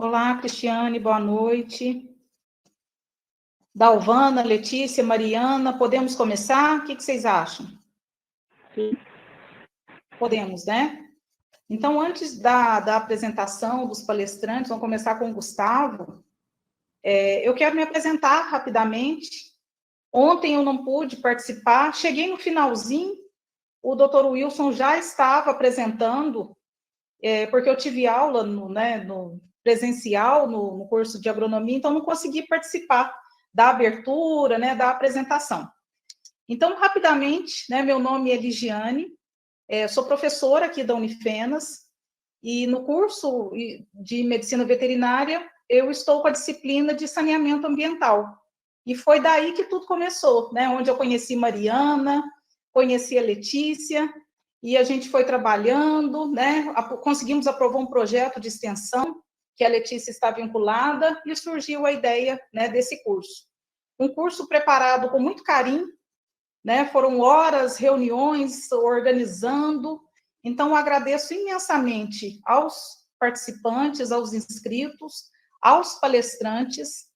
Olá, Cristiane, boa noite. Dalvana, Letícia, Mariana, podemos começar? O que vocês acham? Sim. Podemos, né? Então, antes da apresentação dos palestrantes, vamos começar com o Gustavo. Eu quero me apresentar rapidamente. Ontem eu não pude participar, cheguei no finalzinho, o doutor Wilson já estava apresentando, porque eu tive aula no presencial, no curso de agronomia, então não consegui participar da abertura, né, da apresentação. Então, rapidamente, né, meu nome é Ligiane, sou professora aqui da Unifenas, e no curso de medicina veterinária, eu estou com a disciplina de saneamento ambiental. E foi daí que tudo começou, né, onde eu conheci Mariana, conheci a Letícia, e a gente foi trabalhando, né, conseguimos aprovar um projeto de extensão, que a Letícia está vinculada, e surgiu a ideia, né, desse curso. Um curso preparado com muito carinho, né, foram horas, reuniões, organizando. Então, agradeço imensamente aos participantes, aos inscritos, aos palestrantes.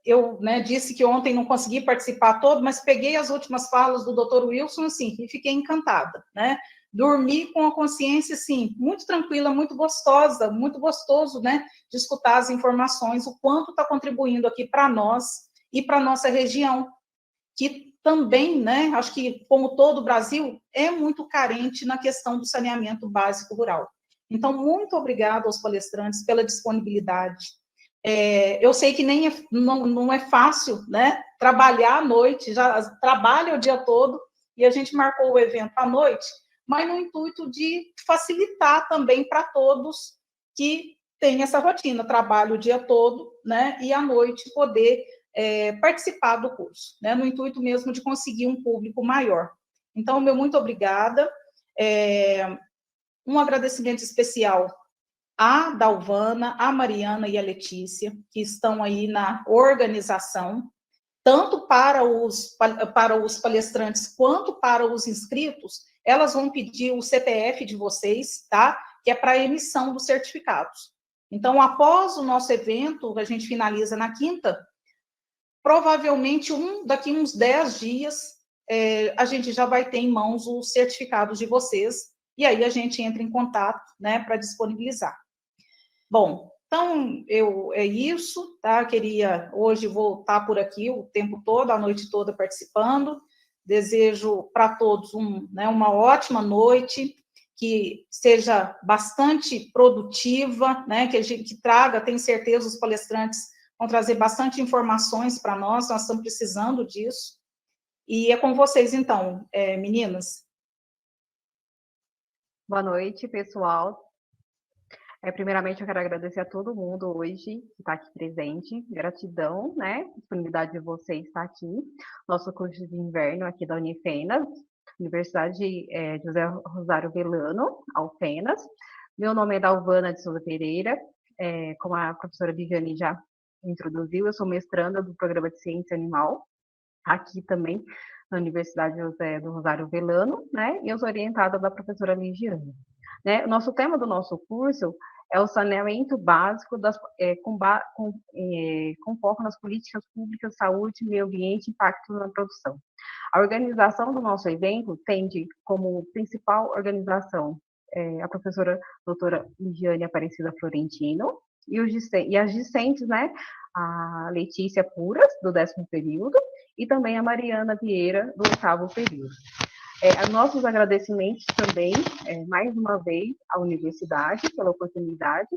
Eu, né, disse que ontem não consegui participar todo, mas peguei as últimas falas do Dr. Wilson, assim, e fiquei encantada, né? Dormi com a consciência, assim, muito tranquila, muito gostosa, muito gostoso, né, de escutar as informações, o quanto está contribuindo aqui para nós e para a nossa região, que também, né, acho que, como todo o Brasil, é muito carente na questão do saneamento básico rural. Então, muito obrigada aos palestrantes pela disponibilidade. Eu sei que não é fácil, né, trabalhar à noite, já trabalha o dia todo, e a gente marcou o evento à noite, mas no intuito de facilitar também para todos que têm essa rotina, trabalho o dia todo, né, e à noite poder participar do curso, né, no intuito mesmo de conseguir um público maior. Então, meu muito obrigada. Um agradecimento especial à Dalvana, à Mariana e à Letícia, que estão aí na organização, tanto para os palestrantes quanto para os inscritos. Elas vão pedir o CPF de vocês, tá? Que é para a emissão dos certificados. Então, após o nosso evento, a gente finaliza na quinta, provavelmente daqui uns 10 dias, a gente já vai ter em mãos os certificados de vocês, e aí a gente entra em contato, né, para disponibilizar. Bom, então, é isso, tá? Queria hoje voltar por aqui o tempo todo, a noite toda participando. Desejo para todos uma ótima noite, que seja bastante produtiva, né? Que traga, tenho certeza, os palestrantes vão trazer bastante informações para nós estamos precisando disso. E é com vocês, então, meninas. Boa noite, pessoal. Primeiramente, eu quero agradecer a todo mundo hoje que está aqui presente. Gratidão, né? Disponibilidade de vocês estar aqui. Nosso curso de inverno aqui da Unifenas, Universidade José Rosário Velano, Alfenas. Meu nome é Dalvana de Souza Pereira. Como a professora Viviane já introduziu, eu sou mestranda do Programa de Ciência Animal, aqui também na Universidade José do Rosário Velano, né? E eu sou orientada da professora Ligiane. Né? O nosso tema do nosso curso é o saneamento básico com foco nas políticas públicas, saúde, meio ambiente e impacto na produção. A organização do nosso evento tende como principal organização a professora doutora Ligiane Aparecida Florentino e as discentes, né, a Letícia Puras, do 10º período, e também a Mariana Vieira, do 8º período. Nossos agradecimentos também, mais uma vez, à universidade pela oportunidade,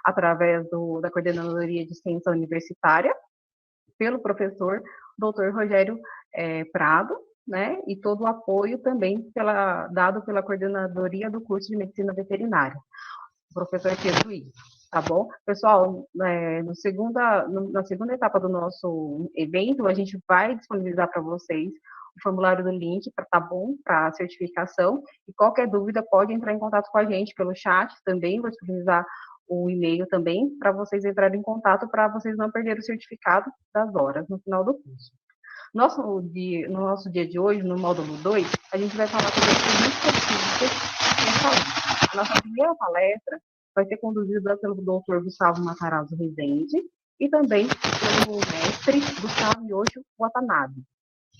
através da Coordenadoria de Ciência Universitária, pelo professor Dr. Rogério Prado, né, e todo o apoio também dado pela Coordenadoria do curso de Medicina Veterinária, o professor Pedro Ivo. Tá bom? Pessoal, na segunda etapa do nosso evento, a gente vai disponibilizar para vocês o formulário do link, tá bom? Para certificação. E qualquer dúvida, pode entrar em contato com a gente pelo chat também. Vou disponibilizar o e-mail também para vocês entrarem em contato, para vocês não perderem o certificado das horas no final do curso. No nosso dia de hoje, no módulo 2, a gente vai falar sobre as políticas públicas em saúde. A nossa primeira palestra vai ser conduzida pelo Dr. Gustavo Matarazzo Rezende e também pelo mestre Gustavo Yoshio Watanabe.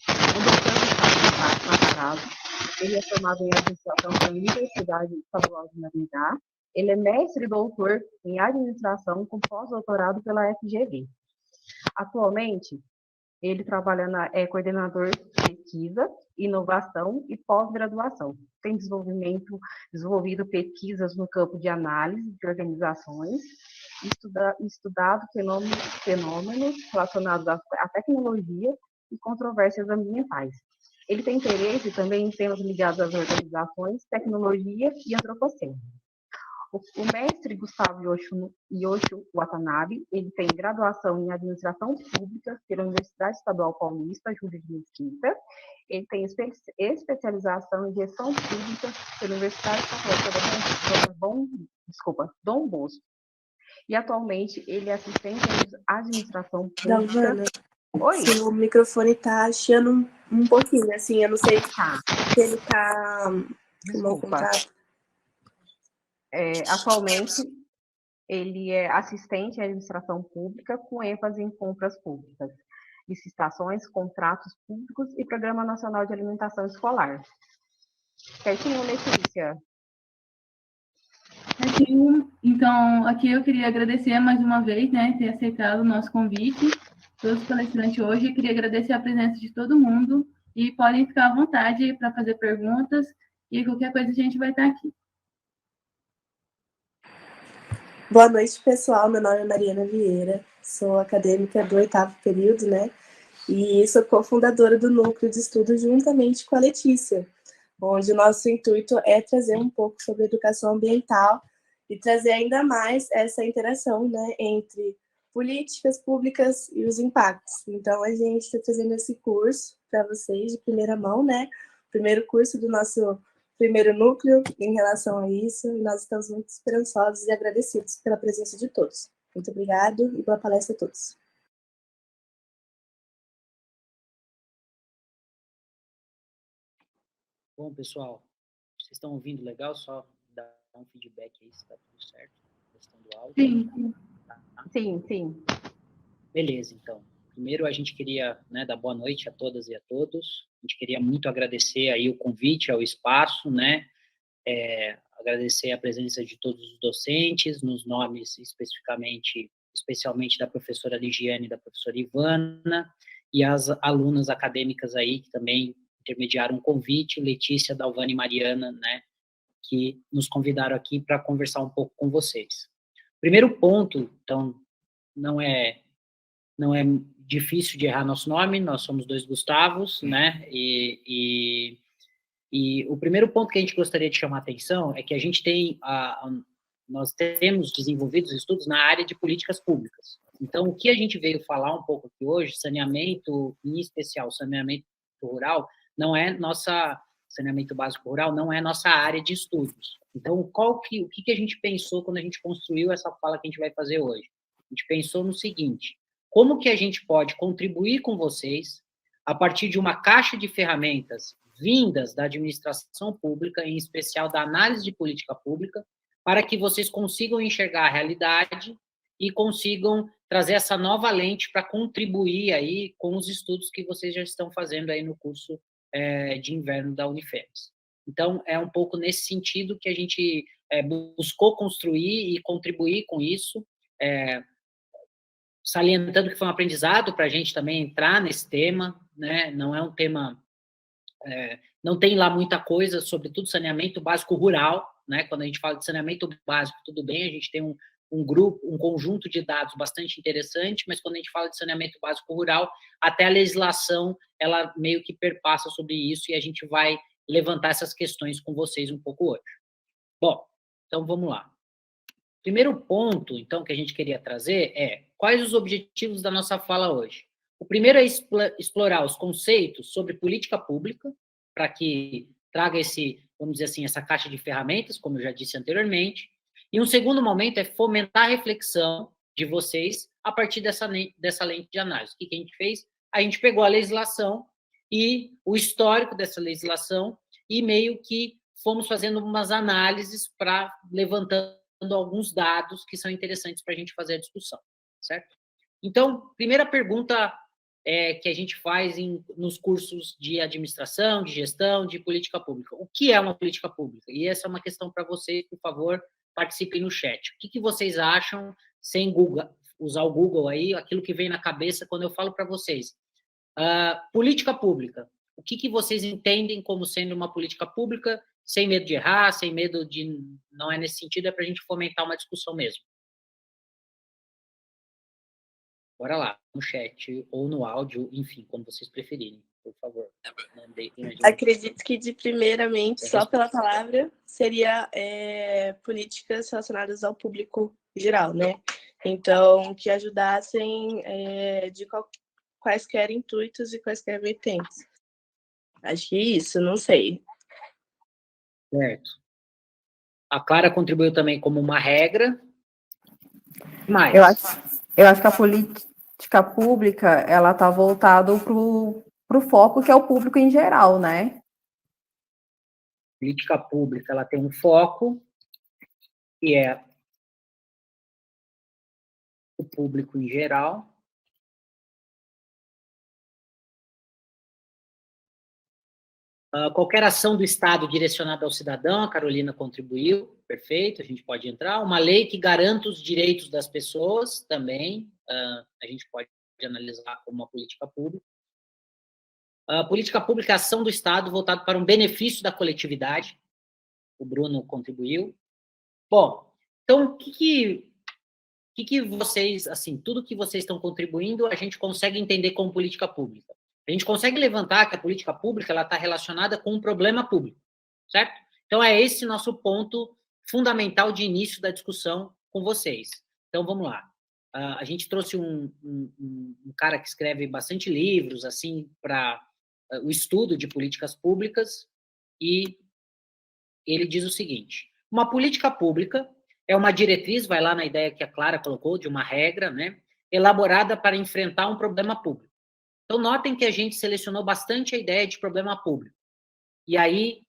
O Dr. Gustavo Matarazzo, ele é formado em administração pela Universidade Estadual de Maringá. Ele é mestre e doutor em administração com pós-doutorado pela FGV. Atualmente, ele trabalha é coordenador de pesquisa, inovação e pós-graduação. Tem desenvolvido pesquisas no campo de análise de organizações, estudado fenômenos relacionados à tecnologia e controvérsias ambientais. Ele tem interesse também em temas ligados às organizações, tecnologia e antropoceno. O mestre Gustavo Yoshio Watanabe, ele tem graduação em administração pública pela Universidade Estadual Paulista, Júlio de Mesquita. Ele tem especialização em gestão pública pela Universidade Católica Dom Bosco. E atualmente ele é assistente em administração pública. Dalvana, oi? Seu microfone está chiando um pouquinho, assim, eu não sei se ele está com mau contato. Atualmente, ele é assistente em administração pública com ênfase em compras públicas, licitações, contratos públicos e Programa Nacional de Alimentação Escolar. Certinho, Letícia? Então, aqui eu queria agradecer mais uma vez, né, ter aceitado o nosso convite, todos os palestrantes hoje. Eu queria agradecer a presença de todo mundo e podem ficar à vontade para fazer perguntas e qualquer coisa a gente vai estar aqui. Boa noite, pessoal. Meu nome é Mariana Vieira, sou acadêmica do 8º período, né? E sou cofundadora do Núcleo de Estudo juntamente com a Letícia, onde o nosso intuito é trazer um pouco sobre educação ambiental e trazer ainda mais essa interação, né, entre políticas públicas e os impactos. Então, a gente está trazendo esse curso para vocês de primeira mão, né? Primeiro curso do nosso primeiro núcleo em relação a isso, e nós estamos muito esperançosos e agradecidos pela presença de todos. Muito obrigado e boa palestra a todos. Bom, pessoal, vocês estão ouvindo legal? Só dar um feedback aí se está tudo certo. Questão do áudio. Sim. Sim. Beleza, então. Primeiro, a gente queria, né, dar boa noite a todas e a todos. A gente queria muito agradecer aí o convite ao espaço, né? Agradecer a presença de todos os docentes, nos nomes especialmente da professora Ligiane e da professora Ivana, e as alunas acadêmicas aí que também intermediaram um convite, Letícia, Dalvana e Mariana, né, que nos convidaram aqui para conversar um pouco com vocês. Primeiro ponto, então, não é difícil de errar nosso nome, nós somos dois Gustavos, né, e o primeiro ponto que a gente gostaria de chamar a atenção é que a gente tem, nós temos desenvolvido estudos na área de políticas públicas. Então, o que a gente veio falar um pouco aqui hoje, saneamento, em especial saneamento rural, saneamento básico rural não é nossa área de estudos. Então, o que a gente pensou quando a gente construiu essa fala que a gente vai fazer hoje? A gente pensou no seguinte: como que a gente pode contribuir com vocês a partir de uma caixa de ferramentas vindas da administração pública, em especial da análise de política pública, para que vocês consigam enxergar a realidade e consigam trazer essa nova lente para contribuir aí com os estudos que vocês já estão fazendo aí no curso de inverno da Unifems. Então, é um pouco nesse sentido que a gente buscou construir e contribuir com isso, salientando que foi um aprendizado para a gente também entrar nesse tema, né? Não é um tema... não tem lá muita coisa, sobretudo saneamento básico rural, né? Quando a gente fala de saneamento básico, tudo bem, a gente tem um conjunto de dados bastante interessante, mas quando a gente fala de saneamento básico rural, até a legislação, ela meio que perpassa sobre isso, e a gente vai levantar essas questões com vocês um pouco hoje. Bom, então vamos lá. Primeiro ponto, então, que a gente queria trazer é quais os objetivos da nossa fala hoje. O primeiro é explorar os conceitos sobre política pública, para que traga vamos dizer assim, essa caixa de ferramentas, como eu já disse anteriormente. E um segundo momento é fomentar a reflexão de vocês a partir dessa lente de análise. O que a gente fez? A gente pegou a legislação e o histórico dessa legislação e meio que fomos fazendo umas análises para levantando alguns dados que são interessantes para a gente fazer a discussão, certo? Então, primeira pergunta que a gente faz nos cursos de administração, de gestão, de política pública. O que é uma política pública? E essa é uma questão para vocês, por favor, participem no chat. O que vocês acham, sem Google, usar o Google aí, aquilo que vem na cabeça quando eu falo para vocês? Política pública. O que vocês entendem como sendo uma política pública, sem medo de errar, sem medo de... Não é nesse sentido, é para a gente fomentar uma discussão mesmo. Bora lá, no chat ou no áudio, enfim, como vocês preferirem, por favor. Acredito que, primeiramente, só pela palavra, seria políticas relacionadas ao público geral, né? Então, que ajudassem de quaisquer intuitos e quaisquer vertentes. Acho que isso, não sei. Certo. A Clara contribuiu também como uma regra. Mais. Eu acho que a política pública, ela está voltada para o foco que é o público em geral, né? Política pública, ela tem um foco, que é o público em geral. Qualquer ação do Estado direcionada ao cidadão, a Carolina contribuiu, perfeito, a gente pode entrar. Uma lei que garanta os direitos das pessoas, também, a gente pode analisar como uma política pública. Política pública é a ação do Estado voltada para um benefício da coletividade, o Bruno contribuiu. Bom, então, o que vocês, assim, tudo que vocês estão contribuindo, a gente consegue entender como política pública. A gente consegue levantar que a política pública está relacionada com um problema público, certo? Então, é esse nosso ponto fundamental de início da discussão com vocês. Então, vamos lá. A gente trouxe um cara que escreve bastante livros, assim, para o estudo de políticas públicas, e ele diz o seguinte: uma política pública é uma diretriz, vai lá na ideia que a Clara colocou, de uma regra, né, elaborada para enfrentar um problema público. Então, notem que a gente selecionou bastante a ideia de problema público. E aí,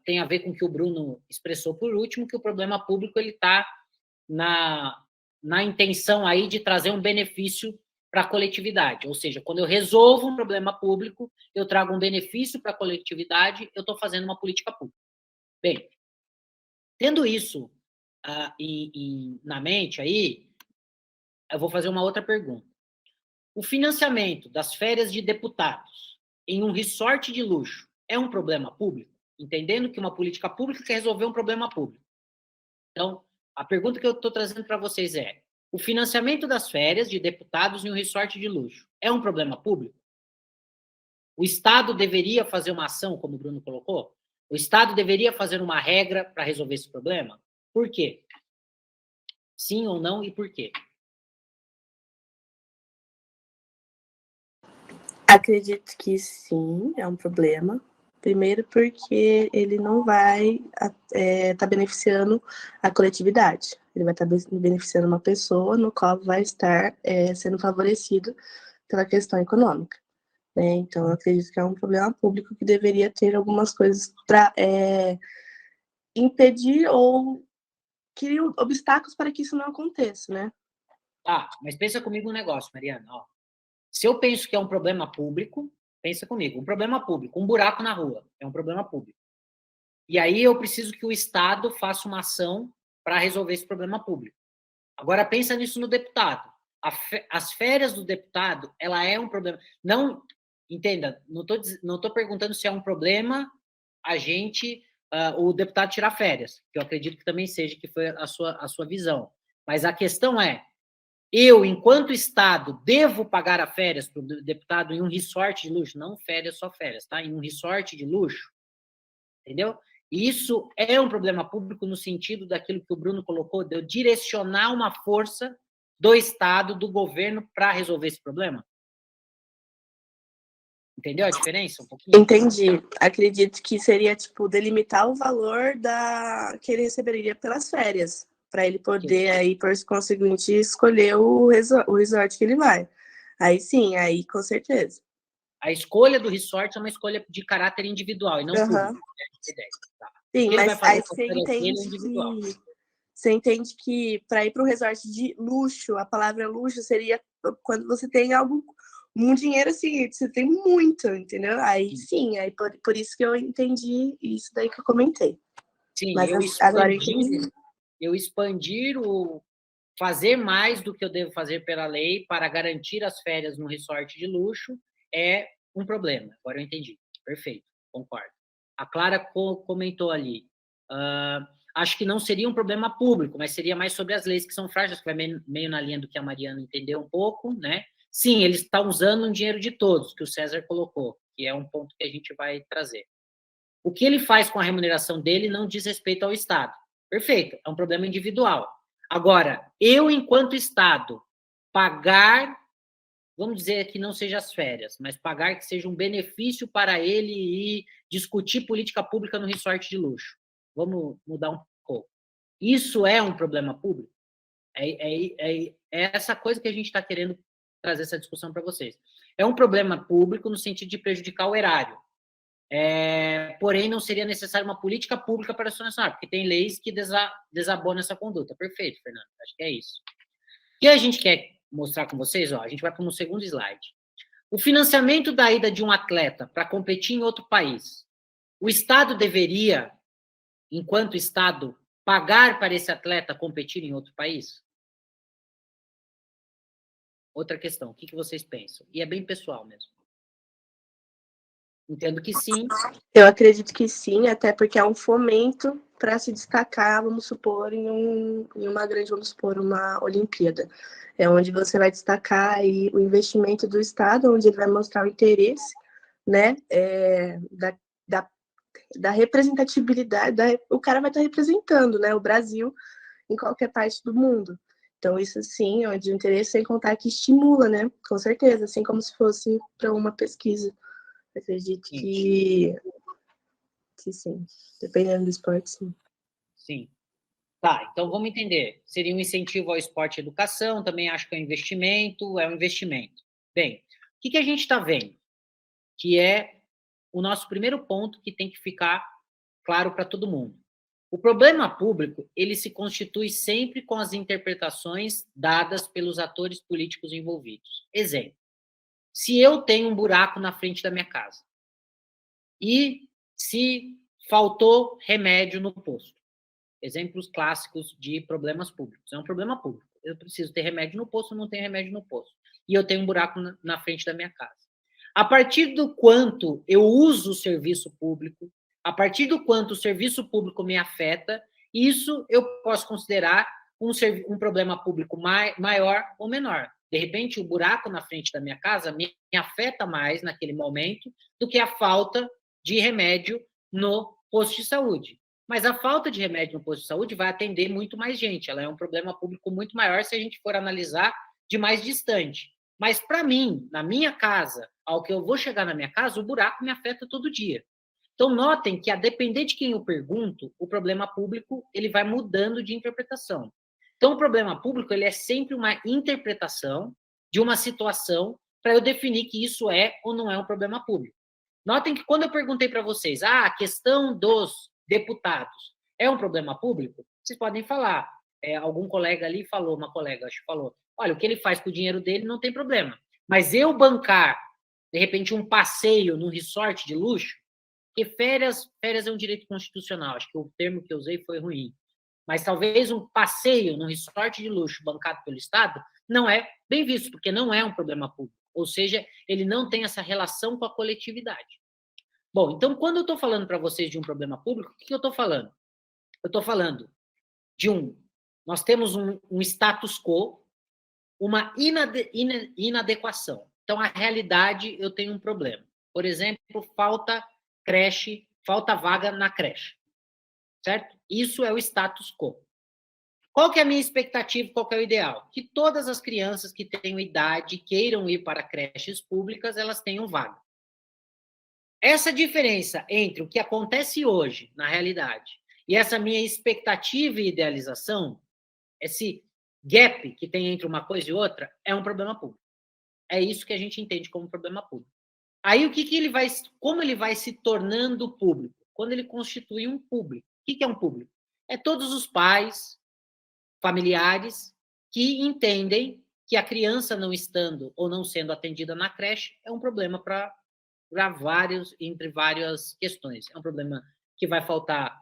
tem a ver com o que o Bruno expressou por último, que o problema público está na intenção aí de trazer um benefício para a coletividade. Ou seja, quando eu resolvo um problema público, eu trago um benefício para a coletividade, eu estou fazendo uma política pública. Bem, tendo isso na mente aí, eu vou fazer uma outra pergunta. O financiamento das férias de deputados em um resort de luxo é um problema público? Entendendo que uma política pública quer resolver um problema público. Então, a pergunta que eu estou trazendo para vocês é: o financiamento das férias de deputados em um resort de luxo é um problema público? O Estado deveria fazer uma ação, como o Bruno colocou? O Estado deveria fazer uma regra para resolver esse problema? Por quê? Sim ou não, e por quê? Acredito que sim, é um problema. Primeiro porque ele não vai estar beneficiando a coletividade. Ele vai estar beneficiando uma pessoa no qual vai estar sendo favorecido pela questão econômica. Né? Então, eu acredito que é um problema público que deveria ter algumas coisas para impedir ou criar obstáculos para que isso não aconteça, né? Mas pensa comigo um negócio, Mariana. Ó. Se eu penso que é um problema público, pensa comigo, um problema público, um buraco na rua, é um problema público. E aí eu preciso que o Estado faça uma ação para resolver esse problema público. Agora pensa nisso no deputado. As férias do deputado, ela é um problema. Não, entenda, não estou perguntando se é um problema o deputado tirar férias, que eu acredito que também seja, que foi a sua visão. Mas a questão é, eu, enquanto Estado, devo pagar a férias para o deputado em um resort de luxo? Não férias, só férias, tá? Em um resort de luxo. Entendeu? E isso é um problema público no sentido daquilo que o Bruno colocou, de eu direcionar uma força do Estado, do governo, para resolver esse problema. Entendeu a diferença? Um pouquinho? Entendi. Acredito que seria, delimitar o valor que ele receberia pelas férias, para ele poder, aí, por conseguinte, escolher o resort que ele vai. Aí sim, aí com certeza. A escolha do resort é uma escolha de caráter individual, e não público. Né? Sim, mas aí você entende Você entende que para ir para um resort de luxo, a palavra luxo seria quando você tem algo, um dinheiro assim, você tem muito, entendeu? Aí sim, aí por isso que eu entendi isso daí que eu comentei. Sim, Mas agora eu entendi. Eu expandir o fazer mais do que eu devo fazer pela lei para garantir as férias no resort de luxo é um problema. Agora eu entendi. Perfeito, concordo. A Clara comentou ali. Acho que não seria um problema público, mas seria mais sobre as leis que são frágeis, que vai meio na linha do que a Mariana entendeu um pouco, né? Sim, eles estão usando um dinheiro de todos, que o César colocou, que é um ponto que a gente vai trazer. O que ele faz com a remuneração dele não diz respeito ao Estado. Perfeito, é um problema individual. Agora, eu, enquanto Estado, pagar, vamos dizer que não seja as férias, mas pagar que seja um benefício para ele e discutir política pública no resort de luxo. Vamos mudar um pouco. Isso é um problema público? É essa coisa que a gente está querendo trazer essa discussão para vocês. É um problema público no sentido de prejudicar o erário. Porém, não seria necessária uma política pública para sancionar, porque tem leis que desabonam essa conduta. Perfeito, Fernando. Acho que é isso. O que a gente quer mostrar com vocês, a gente vai para um segundo slide. O financiamento da ida de um atleta para competir em outro país. O Estado deveria, enquanto Estado, pagar para esse atleta competir em outro país? Outra questão, o que vocês pensam? E é bem pessoal mesmo. Entendo que sim. Eu acredito que sim, até porque é um fomento para se destacar, vamos supor, em uma grande, vamos supor, uma Olimpíada. É onde você vai destacar aí o investimento do Estado, onde ele vai mostrar o interesse, né, da representatividade, o cara vai estar representando, né, o Brasil em qualquer parte do mundo. Então, isso sim é de interesse, sem contar que estimula, né, com certeza, assim como se fosse para uma pesquisa. Acredito que sim, dependendo do esporte, sim. Sim. Tá, então vamos entender. Seria um incentivo ao esporte e educação, também acho que é um investimento. Bem, o que a gente está vendo? Que é o nosso primeiro ponto que tem que ficar claro para todo mundo. O problema público, ele se constitui sempre com as interpretações dadas pelos atores políticos envolvidos. Exemplo, se eu tenho um buraco na frente da minha casa e se faltou remédio no posto, exemplos clássicos de problemas públicos. É um problema público. Eu preciso ter remédio no posto, não tenho remédio no posto. E eu tenho um buraco na frente da minha casa. A partir do quanto eu uso o serviço público, a partir do quanto o serviço público me afeta, isso eu posso considerar um problema público maior ou menor. De repente, o buraco na frente da minha casa me afeta mais naquele momento do que a falta de remédio no posto de saúde. Mas a falta de remédio no posto de saúde vai atender muito mais gente. Ela é um problema público muito maior se a gente for analisar de mais distante. Mas, para mim, na minha casa, ao que eu vou chegar na minha casa, o buraco me afeta todo dia. Então, notem que, a depender de quem eu pergunto, o problema público ele vai mudando de interpretação. Então, o problema público ele é sempre uma interpretação de uma situação para eu definir que isso é ou não é um problema público. Notem que, quando eu perguntei para vocês, a questão dos deputados é um problema público? Vocês podem falar. Algum colega ali falou, uma colega acho que falou, olha, o que ele faz com o dinheiro dele não tem problema. Mas eu bancar, de repente, um passeio num resort de luxo, porque férias é um direito constitucional, acho que o termo que eu usei foi ruim. Mas talvez um passeio num resort de luxo bancado pelo Estado não é bem visto, porque não é um problema público. Ou seja, ele não tem essa relação com a coletividade. Bom, então, quando eu estou falando para vocês de um problema público, o que eu estou falando? Eu estou falando de nós temos um status quo, uma inadequação. Então, a realidade, eu tenho um problema. Por exemplo, falta vaga na creche. Certo? Isso é o status quo. Qual que é a minha expectativa, qual que é o ideal? Que todas as crianças que tenham idade, queiram ir para creches públicas, elas tenham vaga. Essa diferença entre o que acontece hoje, na realidade, e essa minha expectativa e idealização, esse gap que tem entre uma coisa e outra, é um problema público. É isso que a gente entende como problema público. Aí, como ele vai se tornando público? Quando ele constitui um público. O que é um público? É todos os pais, familiares que entendem que a criança não estando ou não sendo atendida na creche é um problema entre várias questões. É um problema que vai faltar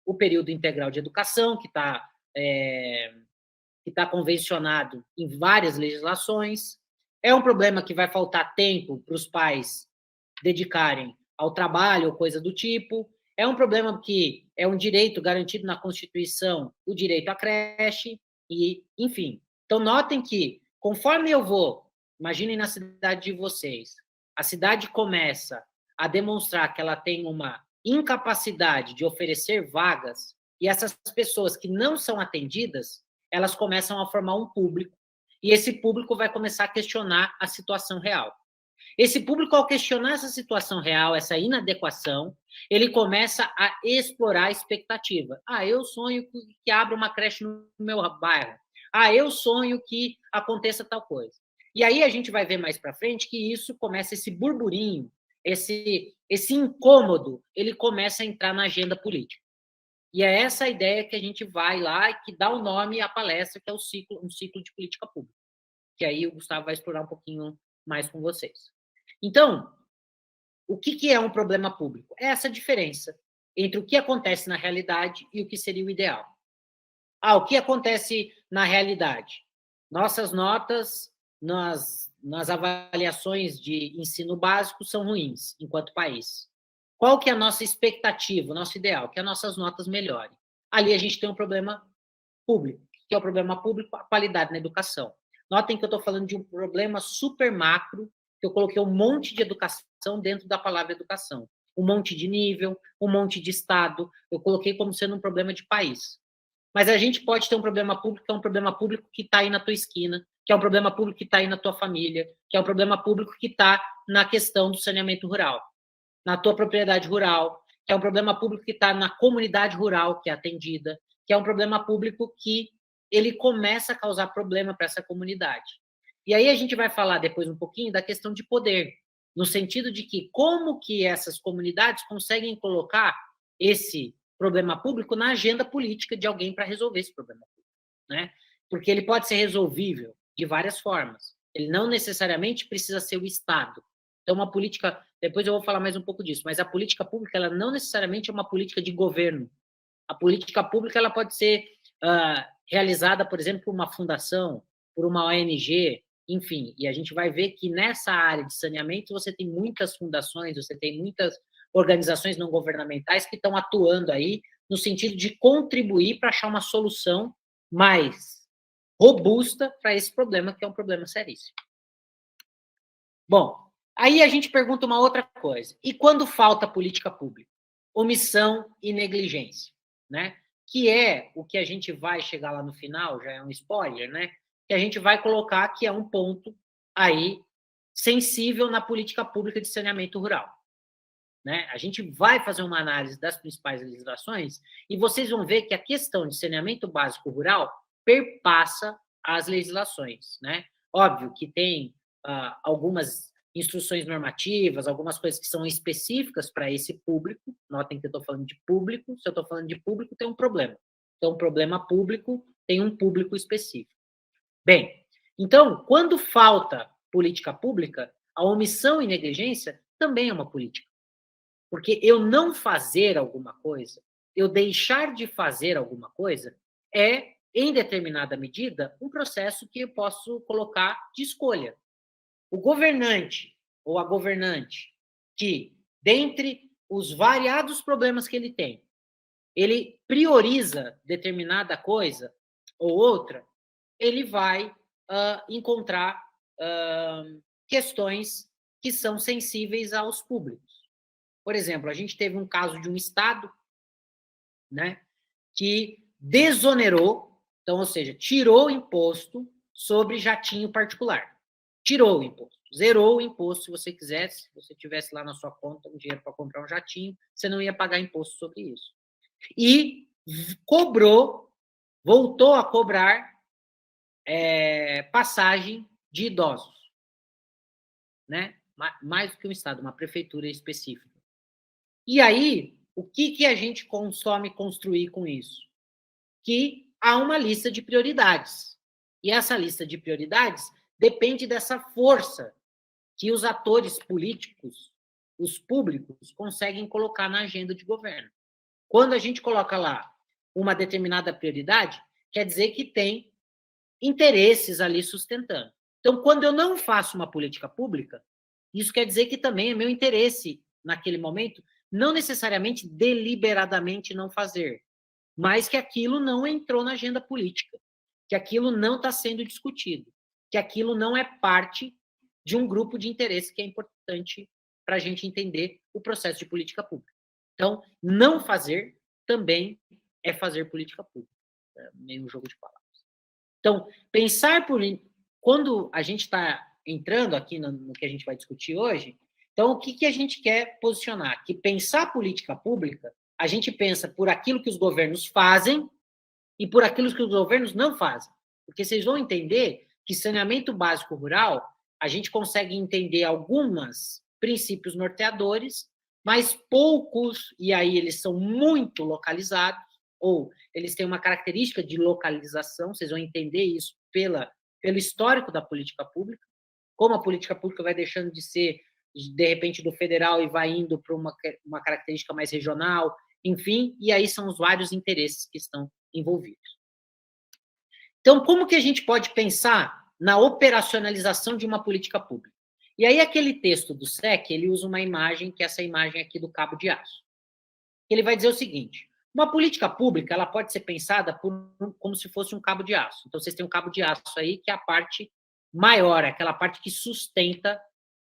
o período integral de educação, que está convencionado em várias legislações. É um problema que vai faltar tempo para os pais dedicarem ao trabalho ou coisa do tipo. É um problema que é um direito garantido na Constituição, o direito à creche, e, enfim. Então, notem que, conforme eu vou, imaginem na cidade de vocês, a cidade começa a demonstrar que ela tem uma incapacidade de oferecer vagas, e essas pessoas que não são atendidas, elas começam a formar um público, e esse público vai começar a questionar a situação real. Esse público, ao questionar essa situação real, essa inadequação, ele começa a explorar a expectativa. Eu sonho que abra uma creche no meu bairro. Eu sonho que aconteça tal coisa. E aí a gente vai ver mais para frente que isso começa, esse burburinho, esse incômodo, ele começa a entrar na agenda política. E é essa a ideia que a gente vai lá e que dá o nome à palestra, que é um ciclo de política pública. Que aí o Gustavo vai explorar um pouquinho mais com vocês. Então, o que é um problema público? É essa diferença entre o que acontece na realidade e o que seria o ideal. O que acontece na realidade? Nossas notas nas avaliações de ensino básico são ruins, enquanto país. Qual que é a nossa expectativa, o nosso ideal? Que as nossas notas melhorem. Ali a gente tem um problema público. Que é o problema público? A qualidade na educação. Notem que eu estou falando de um problema super macro, que eu coloquei um monte de educação dentro da palavra educação. Um monte de nível, um monte de estado. Eu coloquei como sendo um problema de país. Mas a gente pode ter um problema público, que é um problema público que está aí na tua esquina, que é um problema público que está aí na tua família, que é um problema público que está na questão do saneamento rural, na tua propriedade rural, que é um problema público que está na comunidade rural que é atendida, que é um problema público que ele começa a causar problema para essa comunidade. E aí a gente vai falar depois um pouquinho da questão de poder, no sentido de que como que essas comunidades conseguem colocar esse problema público na agenda política de alguém para resolver esse problema público, né? Porque ele pode ser resolvível de várias formas. Ele não necessariamente precisa ser o Estado. Então, uma política, depois eu vou falar mais um pouco disso, mas a política pública, ela não necessariamente é uma política de governo. A política pública, ela pode ser realizada, por exemplo, por uma fundação, por uma ONG, enfim, e a gente vai ver que nessa área de saneamento você tem muitas fundações, você tem muitas organizações não governamentais que estão atuando aí no sentido de contribuir para achar uma solução mais robusta para esse problema, que é um problema seríssimo. Bom, aí a gente pergunta uma outra coisa. E quando falta política pública? Omissão e negligência, né? Que é o que a gente vai chegar lá no final, já é um spoiler, né? Que a gente vai colocar que é um ponto aí sensível na política pública de saneamento rural. Né? A gente vai fazer uma análise das principais legislações e vocês vão ver que a questão de saneamento básico rural perpassa as legislações. Né? Óbvio que tem algumas instruções normativas, algumas coisas que são específicas para esse público. Notem que eu estou falando de público. Se eu estou falando de público, tem um problema. Então, um problema público tem um público específico. Bem, então, quando falta política pública, a omissão e negligência também é uma política. Porque eu não fazer alguma coisa, eu deixar de fazer alguma coisa, é, em determinada medida, um processo que eu posso colocar de escolha. O governante ou a governante que, dentre os variados problemas que ele tem, ele prioriza determinada coisa ou outra, ele vai encontrar questões que são sensíveis aos públicos. Por exemplo, a gente teve um caso de um estado, né, que desonerou, então, ou seja, tirou o imposto sobre jatinho particular. Tirou o imposto, zerou o imposto, se você quisesse, se você tivesse lá na sua conta um dinheiro para comprar um jatinho, você não ia pagar imposto sobre isso. E voltou a cobrar passagem de idosos, né? Mais do que um estado, uma prefeitura específica. E aí, o que a gente consome construir com isso? Que há uma lista de prioridades. E essa lista de prioridades depende dessa força que os atores políticos, os públicos, conseguem colocar na agenda de governo. Quando a gente coloca lá uma determinada prioridade, quer dizer que tem interesses ali sustentando. Então, quando eu não faço uma política pública, isso quer dizer que também é meu interesse, naquele momento, não necessariamente deliberadamente não fazer, mas que aquilo não entrou na agenda política, que aquilo não está sendo discutido, que aquilo não é parte de um grupo de interesse que é importante para a gente entender o processo de política pública. Então, não fazer também é fazer política pública. É meio um jogo de palavras. Então, pensar por... Quando a gente está entrando aqui no que a gente vai discutir hoje, então, o que a gente quer posicionar? Que pensar política pública, a gente pensa por aquilo que os governos fazem e por aquilo que os governos não fazem. Porque vocês vão entender que saneamento básico rural, a gente consegue entender alguns princípios norteadores, mas poucos, e aí eles são muito localizados, ou eles têm uma característica de localização, vocês vão entender isso pelo histórico da política pública, como a política pública vai deixando de ser, de repente, do federal e vai indo para uma característica mais regional, enfim, e aí são os vários interesses que estão envolvidos. Então, como que a gente pode pensar na operacionalização de uma política pública? E aí, aquele texto do SEC, ele usa uma imagem, que é essa imagem aqui do cabo de aço. Ele vai dizer o seguinte: uma política pública, ela pode ser pensada como se fosse um cabo de aço. Então, vocês têm um cabo de aço aí, que é a parte maior, aquela parte que sustenta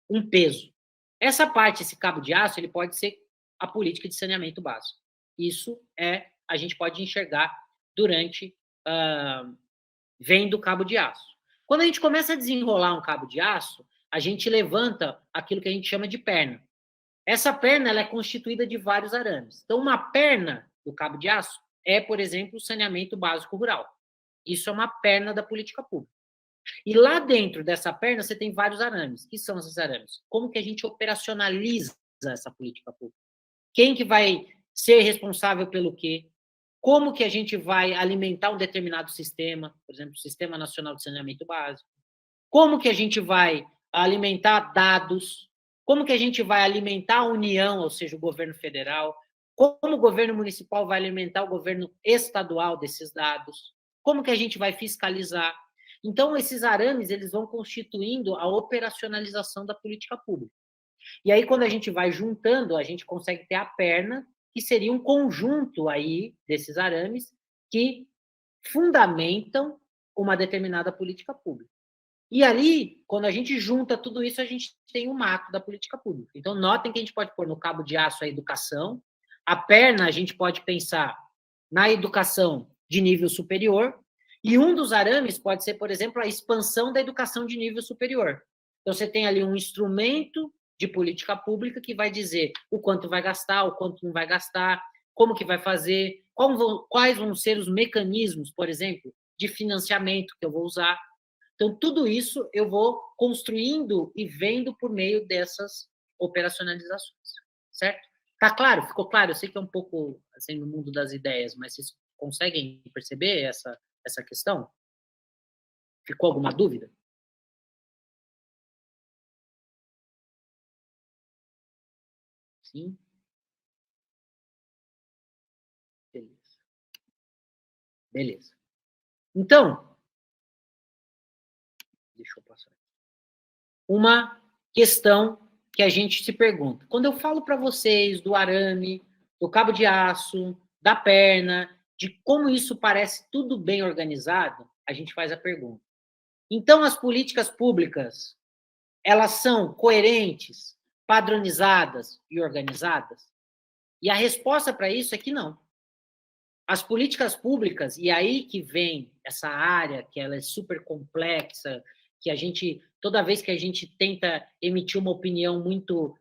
um peso. Essa parte, esse cabo de aço, ele pode ser a política de saneamento básico. Isso a gente pode enxergar durante vendo o cabo de aço. Quando a gente começa a desenrolar um cabo de aço, a gente levanta aquilo que a gente chama de perna. Essa perna, ela é constituída de vários arames. Então, uma perna do cabo de aço é, por exemplo, o saneamento básico rural. Isso é uma perna da política pública. E lá dentro dessa perna, você tem vários arames. O que são esses arames? Como que a gente operacionaliza essa política pública? Quem que vai ser responsável pelo quê? Como que a gente vai alimentar um determinado sistema, por exemplo, o Sistema Nacional de Saneamento Básico? Como que a gente vai alimentar dados? Como que a gente vai alimentar a União, ou seja, o governo federal? Como o governo municipal vai alimentar o governo estadual desses dados? Como que a gente vai fiscalizar? Então, esses arames, eles vão constituindo a operacionalização da política pública. E aí, quando a gente vai juntando, a gente consegue ter a perna, que seria um conjunto aí desses arames que fundamentam uma determinada política pública. E ali, quando a gente junta tudo isso, a gente tem o macro da política pública. Então, notem que a gente pode pôr no cabo de aço a educação, a perna a gente pode pensar na educação de nível superior, e um dos arames pode ser, por exemplo, a expansão da educação de nível superior. Então, você tem ali um instrumento de política pública que vai dizer o quanto vai gastar, o quanto não vai gastar, como que vai fazer, quais vão ser os mecanismos, por exemplo, de financiamento que eu vou usar. Então, tudo isso eu vou construindo e vendo por meio dessas operacionalizações, certo? Tá claro? Ficou claro? Eu sei que é um pouco assim, no mundo das ideias, mas vocês conseguem perceber essa questão? Ficou alguma dúvida? Sim? Beleza. Então, deixa eu passar. Uma questão que a gente se pergunta. Quando eu falo para vocês do arame, do cabo de aço, da perna, de como isso parece tudo bem organizado, a gente faz a pergunta. Então, as políticas públicas, elas são coerentes, padronizadas e organizadas? E a resposta para isso é que não. As políticas públicas, e aí que vem essa área, que ela é super complexa, que a gente, toda vez que a gente tenta emitir uma opinião muito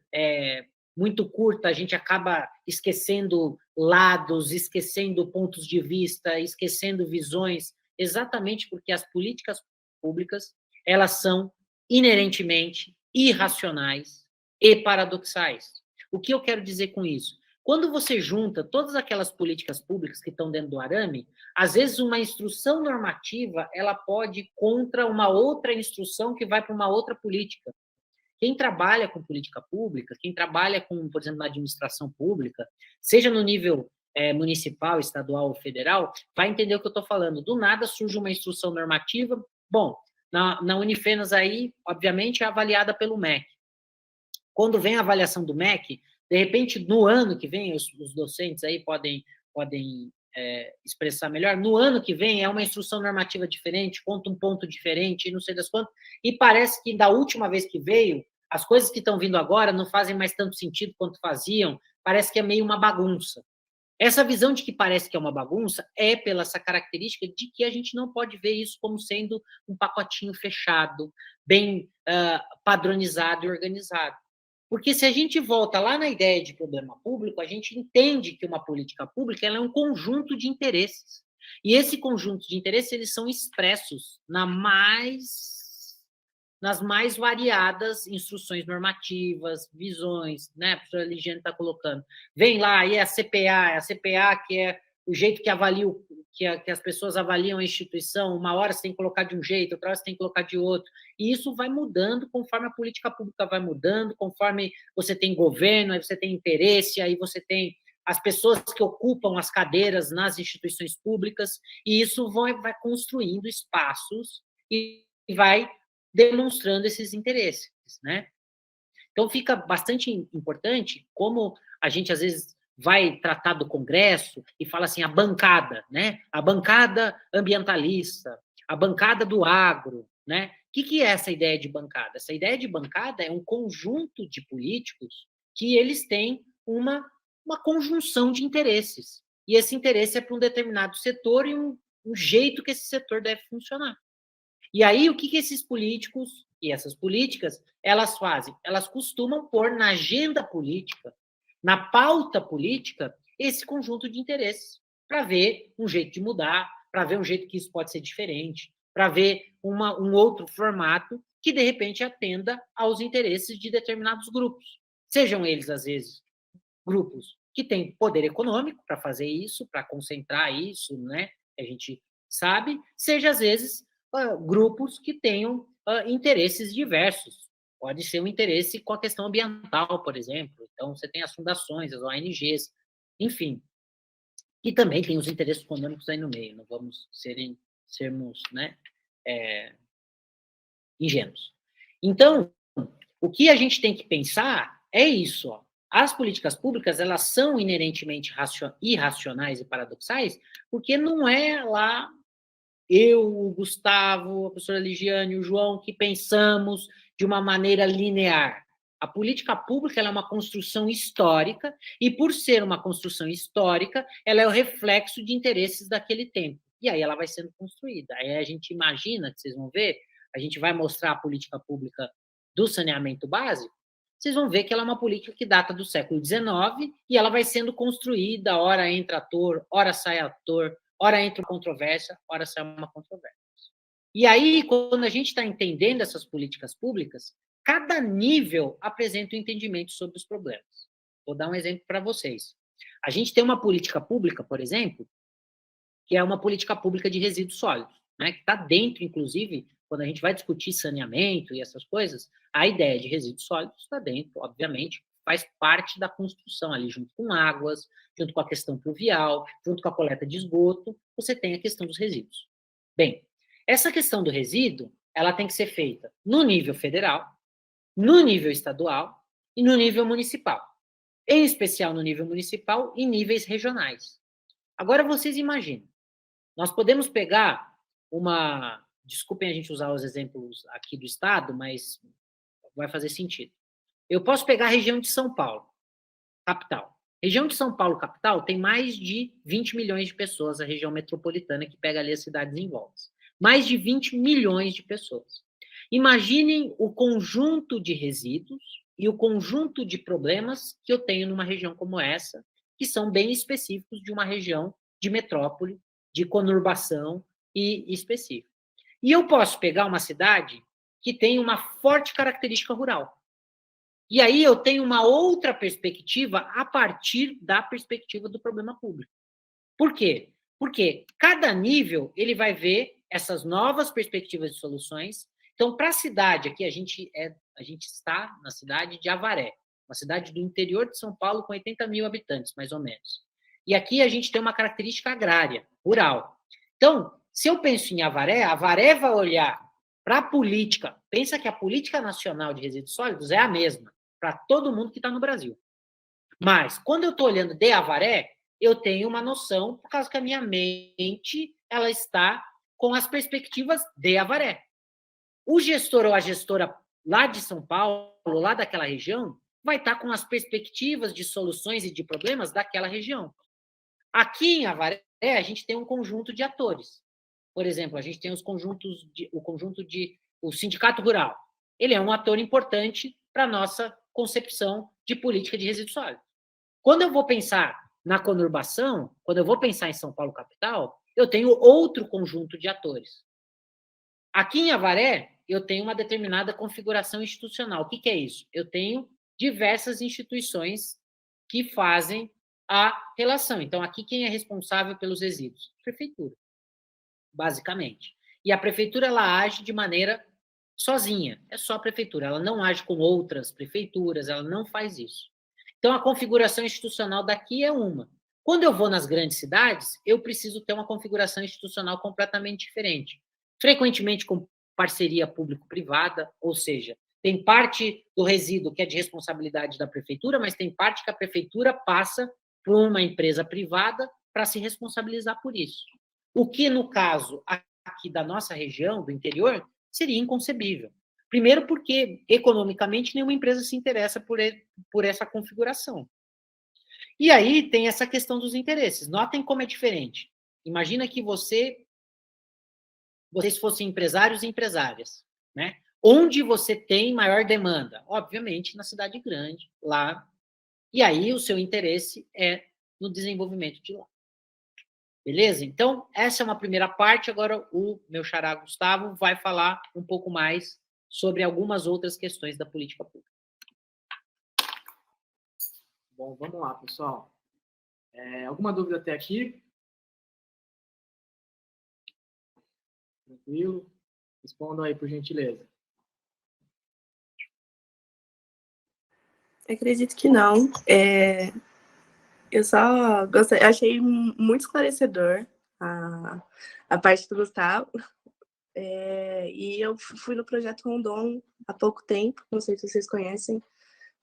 curta, a gente acaba esquecendo lados, esquecendo pontos de vista, esquecendo visões, exatamente porque as políticas públicas, elas são inerentemente irracionais e paradoxais. O que eu quero dizer com isso? Quando você junta todas aquelas políticas públicas que estão dentro do arame, às vezes uma instrução normativa ela pode ir contra uma outra instrução que vai para uma outra política. Quem trabalha com política pública, quem trabalha com, por exemplo, na administração pública, seja no nível municipal, estadual ou federal, vai entender o que eu estou falando. Do nada surge uma instrução normativa. Bom, na Unifenas aí, obviamente, é avaliada pelo MEC. Quando vem a avaliação do MEC, de repente, no ano que vem, os docentes aí podem expressar melhor, no ano que vem é uma instrução normativa diferente, conta um ponto diferente, não sei das quantas, e parece que da última vez que veio, as coisas que estão vindo agora não fazem mais tanto sentido quanto faziam, parece que é meio uma bagunça. Essa visão de que parece que é uma bagunça é pela essa característica de que a gente não pode ver isso como sendo um pacotinho fechado, bem padronizado e organizado. Porque se a gente volta lá na ideia de problema público, a gente entende que uma política pública ela é um conjunto de interesses. E esse conjunto de interesses eles são expressos nas mais variadas instruções normativas, visões, né? A professora Ligiane está colocando. Vem lá, aí a CPA que é o jeito que avalia, que as pessoas avaliam a instituição, uma hora você tem que colocar de um jeito, outra hora você tem que colocar de outro. E isso vai mudando conforme a política pública vai mudando, conforme você tem governo, aí você tem interesse, aí você tem as pessoas que ocupam as cadeiras nas instituições públicas, e isso vai construindo espaços e vai demonstrando esses interesses, né? Então, fica bastante importante como a gente, às vezes, vai tratar do Congresso e fala assim, a bancada, né? A bancada ambientalista, a bancada do agro, né? O que é essa ideia de bancada? Essa ideia de bancada é um conjunto de políticos que eles têm uma conjunção de interesses. E esse interesse é para um determinado setor e um jeito que esse setor deve funcionar. E aí, o que esses políticos e essas políticas, elas fazem? Elas costumam pôr na agenda política, na pauta política, esse conjunto de interesses, para ver um jeito de mudar, para ver um jeito que isso pode ser diferente, para ver um outro formato que, de repente, atenda aos interesses de determinados grupos. Sejam eles, às vezes, grupos que têm poder econômico para fazer isso, para concentrar isso, né? A gente sabe, seja, às vezes, grupos que tenham interesses diversos. Pode ser um interesse com a questão ambiental, por exemplo. Então, você tem as fundações, as ONGs, enfim. E também tem os interesses econômicos aí no meio. Não vamos sermos né, ingênuos. Então, o que a gente tem que pensar é isso. Ó. As políticas públicas, elas são inerentemente irracionais e paradoxais, porque não é lá eu, o Gustavo, a professora Ligiane, o João, que pensamos de uma maneira linear. A política pública ela é uma construção histórica, e por ser uma construção histórica, ela é o reflexo de interesses daquele tempo. E aí ela vai sendo construída. Aí a gente imagina, que vocês vão ver, a gente vai mostrar a política pública do saneamento básico, vocês vão ver que ela é uma política que data do século XIX, e ela vai sendo construída, ora entra ator, ora sai ator, ora entra controvérsia, ora sai uma controvérsia. E aí, quando a gente está entendendo essas políticas públicas, cada nível apresenta um entendimento sobre os problemas. Vou dar um exemplo para vocês. A gente tem uma política pública, por exemplo, que é uma política pública de resíduos sólidos, né, que está dentro, inclusive, quando a gente vai discutir saneamento e essas coisas, a ideia de resíduos sólidos está dentro, obviamente, faz parte da construção ali, junto com águas, junto com a questão pluvial, junto com a coleta de esgoto, você tem a questão dos resíduos. Bem, essa questão do resíduo, ela tem que ser feita no nível federal, no nível estadual e no nível municipal. Em especial no nível municipal e níveis regionais. Agora, vocês imaginem, nós podemos pegar desculpem a gente usar os exemplos aqui do estado, mas vai fazer sentido. Eu posso pegar a região de São Paulo, capital. Região de São Paulo, capital, tem mais de 20 milhões de pessoas, a região metropolitana, que pega ali as cidades em volta. Mais de 20 milhões de pessoas. Imaginem o conjunto de resíduos e o conjunto de problemas que eu tenho numa região como essa, que são bem específicos de uma região de metrópole, de conurbação e específica. E eu posso pegar uma cidade que tem uma forte característica rural. E aí eu tenho uma outra perspectiva a partir da perspectiva do problema público. Por quê? Porque cada nível ele vai ver essas novas perspectivas de soluções. Então, para a cidade, aqui a gente está na cidade de Avaré, uma cidade do interior de São Paulo com 80 mil habitantes, mais ou menos. E aqui a gente tem uma característica agrária, rural. Então, se eu penso em Avaré, Avaré vai olhar para a política. Pensa que a política nacional de resíduos sólidos é a mesma para todo mundo que está no Brasil. Mas, quando eu estou olhando de Avaré, eu tenho uma noção, por causa que a minha mente ela está com as perspectivas de Avaré. O gestor ou a gestora lá de São Paulo, lá daquela região, vai estar com as perspectivas de soluções e de problemas daquela região. Aqui em Avaré, a gente tem um conjunto de atores. Por exemplo, a gente tem o Sindicato Rural. Ele é um ator importante para a nossa concepção de política de resíduos sólidos. Quando eu vou pensar na conurbação, quando eu vou pensar em São Paulo capital, eu tenho outro conjunto de atores. Aqui em Avaré, eu tenho uma determinada configuração institucional. O que é isso? Eu tenho diversas instituições que fazem a relação. Então, aqui quem é responsável pelos resíduos? Prefeitura, basicamente. E a prefeitura, ela age de maneira sozinha. É só a prefeitura. Ela não age com outras prefeituras, ela não faz isso. Então, a configuração institucional daqui é uma. Quando eu vou nas grandes cidades, eu preciso ter uma configuração institucional completamente diferente. Frequentemente com parceria público-privada, ou seja, tem parte do resíduo que é de responsabilidade da prefeitura, mas tem parte que a prefeitura passa para uma empresa privada para se responsabilizar por isso. O que, no caso aqui da nossa região, do interior, seria inconcebível. Primeiro porque, economicamente, nenhuma empresa se interessa por essa configuração. E aí tem essa questão dos interesses. Notem como é diferente. Imagina que vocês fossem empresários e empresárias, né? Onde você tem maior demanda? Obviamente, na cidade grande, lá. E aí o seu interesse é no desenvolvimento de lá. Beleza? Então, essa é uma primeira parte. Agora, o meu xará Gustavo vai falar um pouco mais sobre algumas outras questões da política pública. Bom, vamos lá, pessoal. Alguma dúvida até aqui? Tranquilo? Respondam aí, por gentileza. Acredito que não. Eu só achei muito esclarecedor a parte do Gustavo. E eu fui no Projeto Rondon há pouco tempo, não sei se vocês conhecem.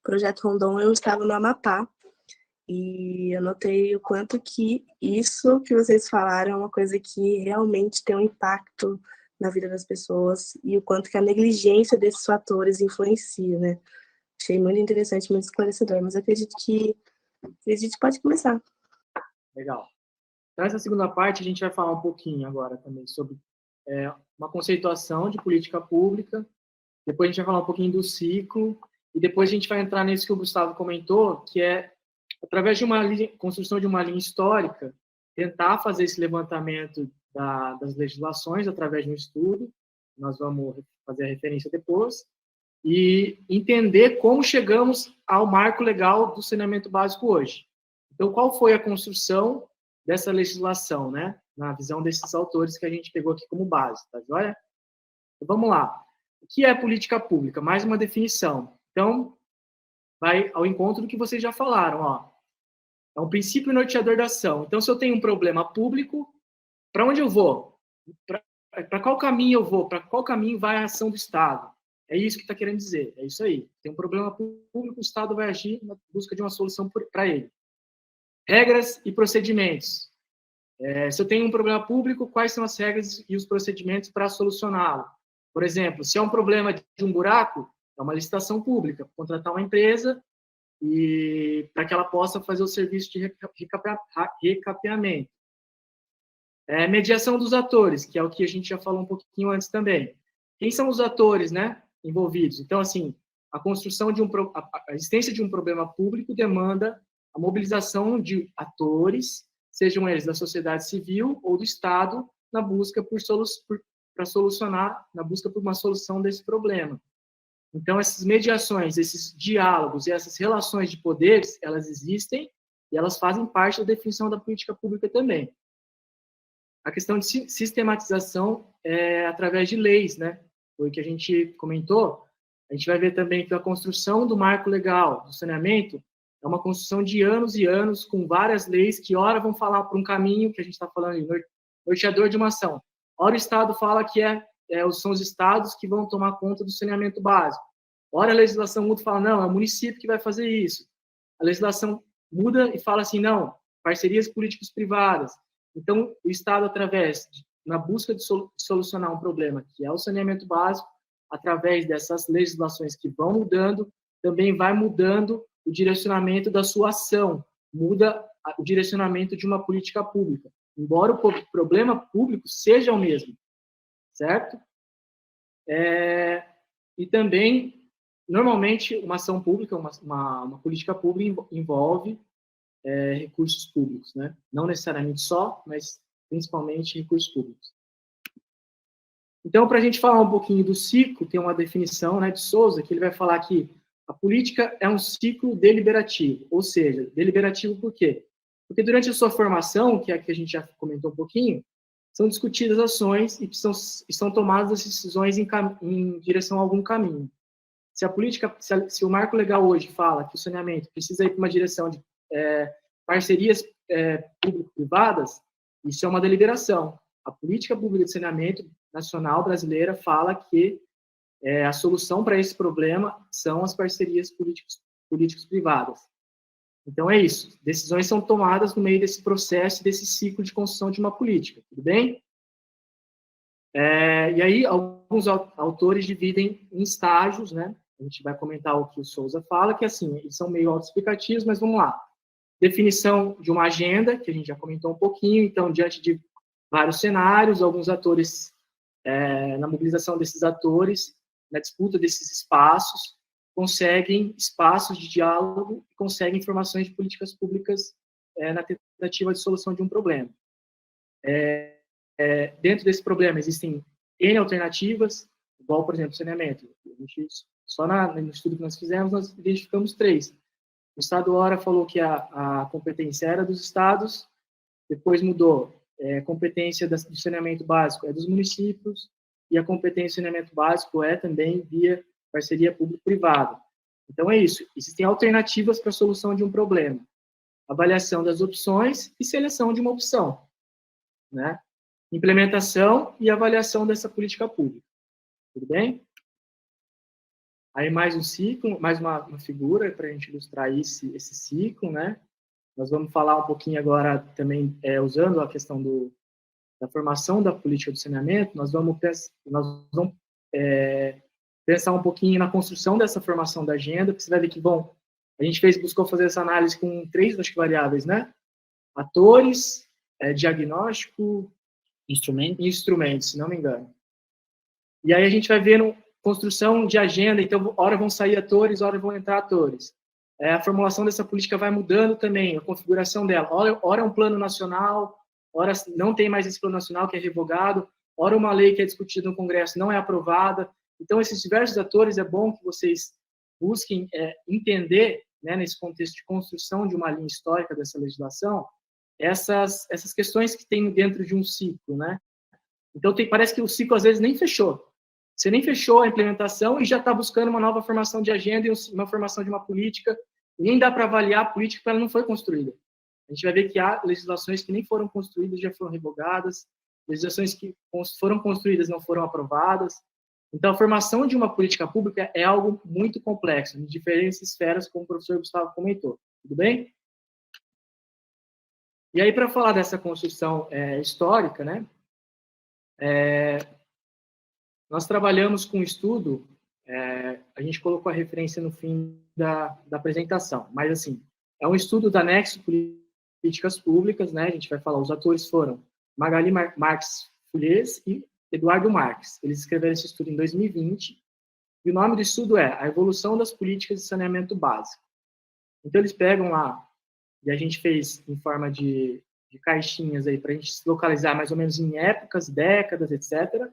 Projeto Rondon, eu estava no Amapá e eu notei o quanto que isso que vocês falaram é uma coisa que realmente tem um impacto na vida das pessoas e o quanto que a negligência desses fatores influencia, né? Achei muito interessante, muito esclarecedor, mas acredito que a gente pode começar. Legal. Então, essa segunda parte, a gente vai falar um pouquinho agora também sobre uma conceituação de política pública, depois a gente vai falar um pouquinho do ciclo, e depois a gente vai entrar nisso que o Gustavo comentou, que é, através de uma construção de uma linha histórica, tentar fazer esse levantamento das legislações através de um estudo, nós vamos fazer a referência depois, e entender como chegamos ao marco legal do saneamento básico hoje. Então, qual foi a construção dessa legislação, né? Na visão desses autores que a gente pegou aqui como base, tá joia? Então, vamos lá. O que é política pública? Mais uma definição. Então, vai ao encontro do que vocês já falaram, ó. É um princípio norteador da ação. Então, se eu tenho um problema público, para onde eu vou? Para qual caminho eu vou? Para qual caminho vai a ação do Estado? É isso que está querendo dizer. É isso aí. Tem um problema público, o Estado vai agir na busca de uma solução para ele. Regras e procedimentos. Se eu tenho um problema público, quais são as regras e os procedimentos para solucioná-lo? Por exemplo, se é um problema de um buraco, é uma licitação pública, contratar uma empresa e para que ela possa fazer o serviço de recapeamento. Mediação dos atores, que é o que a gente já falou um pouquinho antes também. Quem são os atores, né, envolvidos? Então, assim, a construção de a existência de um problema público demanda a mobilização de atores, sejam eles da sociedade civil ou do Estado, na busca por uma solução desse problema. Então, essas mediações, esses diálogos e essas relações de poderes, elas existem e elas fazem parte da definição da política pública também. A questão de sistematização é através de leis, né? Foi o que a gente comentou. A gente vai ver também que a construção do marco legal do saneamento é uma construção de anos e anos, com várias leis que, ora, vão falar para um caminho, que a gente está falando, norteador de uma ação. Ora, o Estado fala que são os estados que vão tomar conta do saneamento básico. Ora, a legislação muda e fala, não, é o município que vai fazer isso. A legislação muda e fala assim, não, parcerias políticos privadas. Então, o Estado, na busca de solucionar um problema, que é o saneamento básico, através dessas legislações que vão mudando, também vai mudando o direcionamento da sua ação, muda o direcionamento de uma política pública, embora o problema público seja o mesmo, certo? E também, normalmente, uma ação pública, uma política pública envolve recursos públicos, né? Não necessariamente só, mas principalmente recursos públicos. Então, para a gente falar um pouquinho do ciclo, tem uma definição, né, de Souza, que ele vai falar que a política é um ciclo deliberativo, ou seja, deliberativo por quê? Porque durante a sua formação, que é a que a gente já comentou um pouquinho, são discutidas ações e são tomadas as decisões em direção a algum caminho. Se a política, se o marco legal hoje fala que o saneamento precisa ir para uma direção de parcerias público-privadas, isso é uma deliberação. A política pública de saneamento nacional brasileira fala que a solução para esse problema são as parcerias políticos-privadas. Então, é isso. Decisões são tomadas no meio desse processo, desse ciclo de construção de uma política. Tudo bem? E aí, alguns autores dividem em estágios, né? A gente vai comentar o que o Souza fala, que, assim, eles são meio autoexplicativos, mas vamos lá. Definição de uma agenda, que a gente já comentou um pouquinho. Então, diante de vários cenários, alguns atores, na mobilização desses atores, na disputa desses espaços, conseguem espaços de diálogo e conseguem informações de políticas públicas na tentativa de solução de um problema. Dentro desse problema existem N alternativas, igual, por exemplo, saneamento. Só no estudo que nós fizemos, nós identificamos 3. O Estado, ora, falou que a competência era dos estados, depois mudou. Competência do saneamento básico é dos municípios, e a competência do saneamento básico é também via parceria público-privada. Então, é isso. Existem alternativas para a solução de um problema. Avaliação das opções e seleção de uma opção, né? Implementação e avaliação dessa política pública. Tudo bem? Aí, mais um ciclo, mais uma figura para a gente ilustrar esse ciclo, né? Nós vamos falar um pouquinho agora também, usando a questão da formação da política do saneamento, nós vamos pensar um pouquinho na construção dessa formação da agenda, porque você vai ver que, bom, a gente buscou fazer essa análise com 3, acho que, variáveis, né? Atores, diagnóstico, instrumentos, se não me engano. E aí a gente vai ver construção de agenda, então, ora vão sair atores, ora vão entrar atores. A formulação dessa política vai mudando também, a configuração dela. Ora é um plano nacional, ora não tem mais esse plano nacional que é revogado, ora uma lei que é discutida no Congresso não é aprovada. Então, esses diversos atores, é bom que vocês busquem entender, né, nesse contexto de construção de uma linha histórica dessa legislação, essas questões que tem dentro de um ciclo, né? Então, parece que o ciclo, às vezes, nem fechou. Você nem fechou a implementação e já está buscando uma nova formação de agenda e uma formação de uma política, e nem dá para avaliar a política porque ela não foi construída. A gente vai ver que há legislações que nem foram construídas, já foram revogadas, legislações que foram construídas não foram aprovadas. Então, a formação de uma política pública é algo muito complexo, em diferentes esferas, como o professor Gustavo comentou. Tudo bem? E aí, para falar dessa construção histórica, né, nós trabalhamos com um estudo, a gente colocou a referência no fim da apresentação, mas, assim, é um estudo da Nexo Políticas Públicas, né, a gente vai falar, os atores foram Magali Marques Fulhês e Eduardo Marques. Eles escreveram esse estudo em 2020, e o nome do estudo é A Evolução das Políticas de Saneamento Básico. Então, eles pegam lá, e a gente fez em forma de caixinhas aí, para a gente se localizar mais ou menos em épocas, décadas, etc.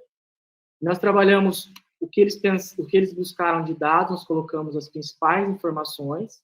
Nós trabalhamos o que eles buscaram de dados, nós colocamos as principais informações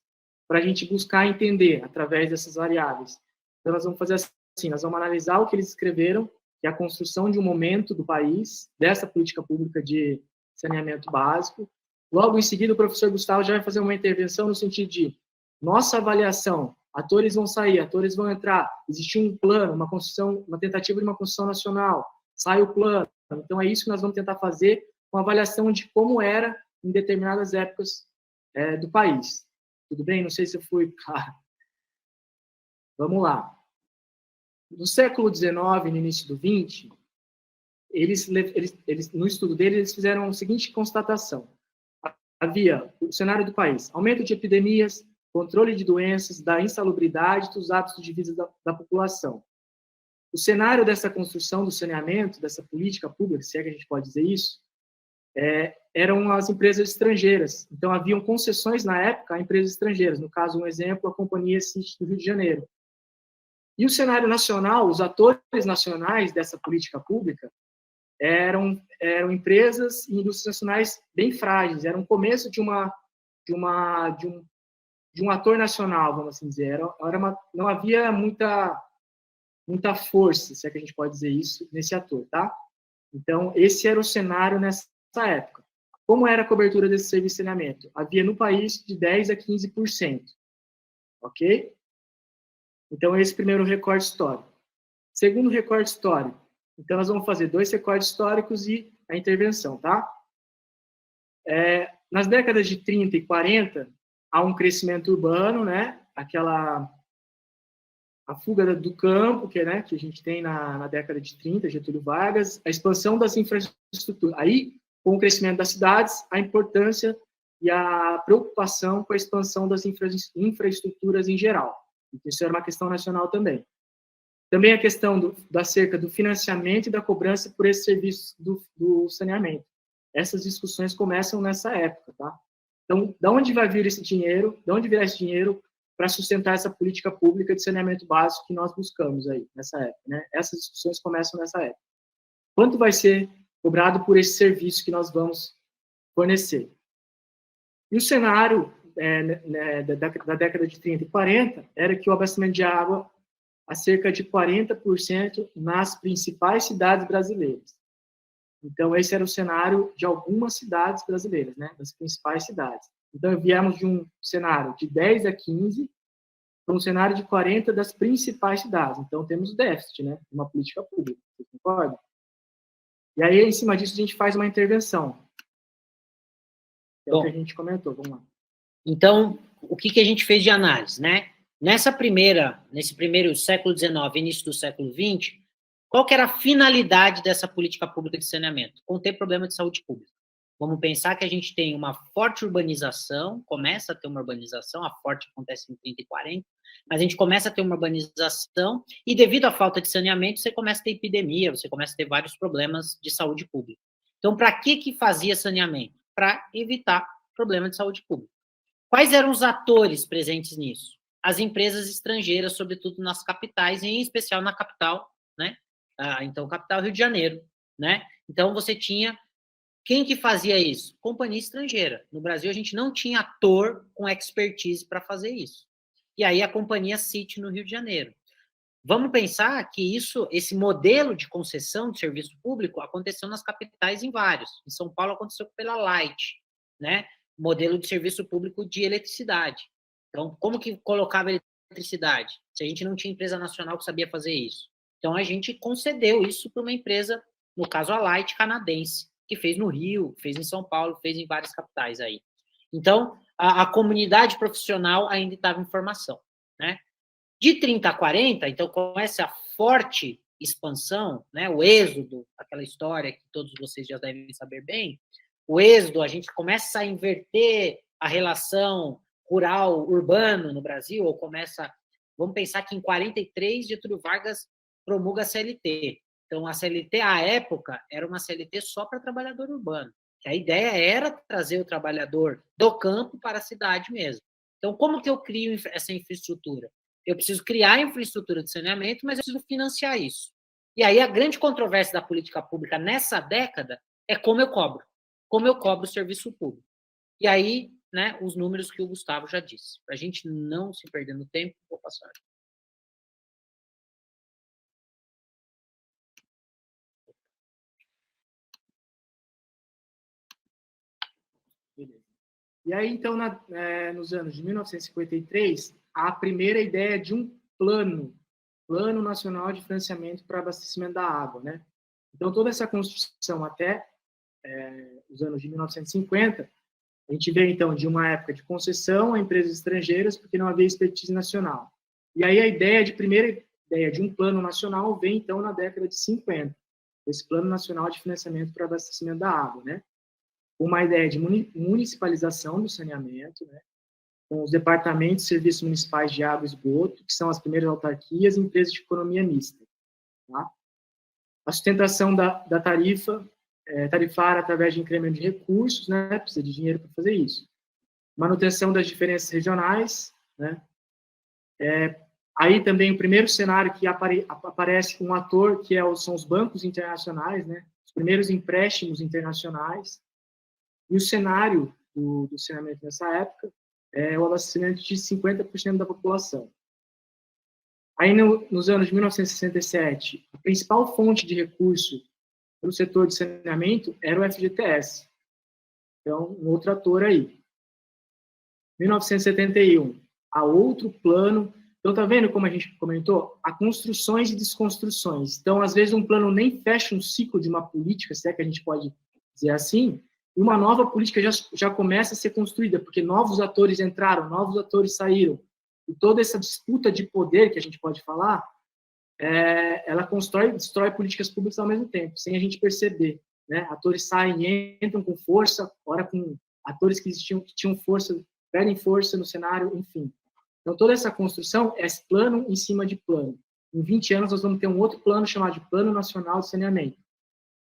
para a gente buscar entender através dessas variáveis. Então, nós vamos fazer assim, nós vamos analisar o que eles escreveram, que é a construção de um momento do país, dessa política pública de saneamento básico. Logo em seguida, o professor Gustavo já vai fazer uma intervenção no sentido de nossa avaliação, atores vão sair, atores vão entrar, existiu um plano, uma construção, uma tentativa de uma construção nacional, sai o plano. Então, é isso que nós vamos tentar fazer, uma avaliação de como era em determinadas épocas do país. Tudo bem? Não sei se eu fui claro. Vamos lá. No século XIX, no início do XX, eles, no estudo deles, eles fizeram a seguinte constatação. Havia o cenário do país, aumento de epidemias, controle de doenças, da insalubridade, dos hábitos de vida da população. O cenário dessa construção do saneamento, dessa política pública, se é que a gente pode dizer isso, eram as empresas estrangeiras. Então, haviam concessões na época a empresas estrangeiras. No caso, um exemplo, a Companhia City do Rio de Janeiro. E o cenário nacional, os atores nacionais dessa política pública eram empresas e indústrias nacionais bem frágeis. Era um começo de um ator nacional, vamos assim dizer. Não havia muita força, se é que a gente pode dizer isso, nesse ator, tá? Então, esse era o cenário nessa época. Como era a cobertura desse serviço de saneamento? Havia no país de 10% a 15%. Ok? Então, esse primeiro recorte histórico. Segundo recorte histórico. Então, nós vamos fazer 2 recortes históricos e a intervenção, tá? Nas décadas de 30 e 40, há um crescimento urbano, né? A fuga do campo, que a gente tem na década de 30, Getúlio Vargas, a expansão das infraestruturas. Aí, com o crescimento das cidades, a importância e a preocupação com a expansão das infraestruturas em geral. Isso era uma questão nacional também. Também a questão acerca do financiamento e da cobrança por esse serviço do saneamento. Essas discussões começam nessa época, tá? Então, de onde vai vir esse dinheiro? De onde virá esse dinheiro para sustentar essa política pública de saneamento básico que nós buscamos aí, nessa época, né? Essas discussões começam nessa época. Quanto vai ser cobrado por esse serviço que nós vamos fornecer? E o cenário da década de 30 e 40 era que o abastecimento de água a cerca de 40% nas principais cidades brasileiras. Então, esse era o cenário de algumas cidades brasileiras, né? Das principais cidades. Então, viemos de um cenário de 10 a 15 para um cenário de 40 das principais cidades. Então, temos o déficit, né? Uma política pública, você concorda? E aí, em cima disso, a gente faz uma intervenção. É o que a gente comentou, vamos lá. Então, o que a gente fez de análise, né? Nesse primeiro século XIX, início do século XX, qual que era a finalidade dessa política pública de saneamento? Conter problema de saúde pública. Vamos pensar que a gente tem uma forte urbanização, começa a ter uma urbanização, a forte acontece em 30 e 40, mas a gente começa a ter uma urbanização e devido à falta de saneamento, você começa a ter epidemia, você começa a ter vários problemas de saúde pública. Então, para que fazia saneamento? Para evitar problema de saúde pública. Quais eram os atores presentes nisso? As empresas estrangeiras, sobretudo nas capitais, e em especial na capital, né? Então, capital Rio de Janeiro, né? Então, você tinha... Quem que fazia isso? Companhia estrangeira. No Brasil, a gente não tinha ator com expertise para fazer isso. E aí, a Companhia City no Rio de Janeiro. Vamos pensar que esse modelo de concessão de serviço público aconteceu nas capitais em vários. Em São Paulo, aconteceu pela Light, né? Modelo de serviço público de eletricidade. Então, como que colocava eletricidade? Se a gente não tinha empresa nacional que sabia fazer isso. Então, a gente concedeu isso para uma empresa, no caso a Light canadense, que fez no Rio, fez em São Paulo, fez em várias capitais aí. Então, a comunidade profissional ainda estava em formação, né? De 30 a 40, então, com essa forte expansão, né, o êxodo, aquela história que todos vocês já devem saber bem, o êxodo, a gente começa a inverter a relação rural-urbano no Brasil, ou começa... Vamos pensar que em 43, Getúlio Vargas promulga a CLT. Então, a CLT, à época, era uma CLT só para trabalhador urbano. A ideia era trazer o trabalhador do campo para a cidade mesmo. Então, como que eu crio essa infraestrutura? Eu preciso criar infraestrutura de saneamento, mas eu preciso financiar isso. E aí, a grande controvérsia da política pública nessa década é como eu cobro. como eu cobro o serviço público. E aí, né, os números que o Gustavo já disse. Para a gente não se perder no tempo, vou passar. Beleza. E aí, então, nos anos de 1953, há a primeira ideia de um Plano Nacional de Financiamento para Abastecimento da Água, né? Então, toda essa construção até os anos de 1950, a gente vê, então, de uma época de concessão a empresas estrangeiras, porque não havia expertise nacional. E aí primeira ideia de um plano nacional vem, então, na década de 50, esse Plano Nacional de Financiamento para Abastecimento da Água, né? Uma ideia de municipalização do saneamento, né? Com os departamentos de serviços municipais de água e esgoto, que são as primeiras autarquias e empresas de economia mista. Tá? A sustentação da tarifa tarifária através de incremento de recursos, né? Precisa de dinheiro para fazer isso. Manutenção das diferenças regionais, né? Aí também o primeiro cenário que aparece um ator que são os bancos internacionais, né? Os primeiros empréstimos internacionais. E o cenário do saneamento nessa época é o abastecimento de 50% da população. Aí, nos anos de 1967, a principal fonte de recurso para o setor de saneamento era o FGTS. Então, um outro ator aí. 1971, há outro plano. Então, tá vendo como a gente comentou? Há construções e desconstruções. Então, às vezes, um plano nem fecha um ciclo de uma política, se é que a gente pode dizer assim, e uma nova política já começa a ser construída, porque novos atores entraram, novos atores saíram. E toda essa disputa de poder, que a gente pode falar, ela constrói e destrói políticas públicas ao mesmo tempo, sem a gente perceber. Né? Atores saem e entram com força, ora com atores que tinham força, perdem força no cenário, enfim. Então, toda essa construção é plano em cima de plano. Em 20 anos, nós vamos ter um outro plano chamado de Plano Nacional de Saneamento.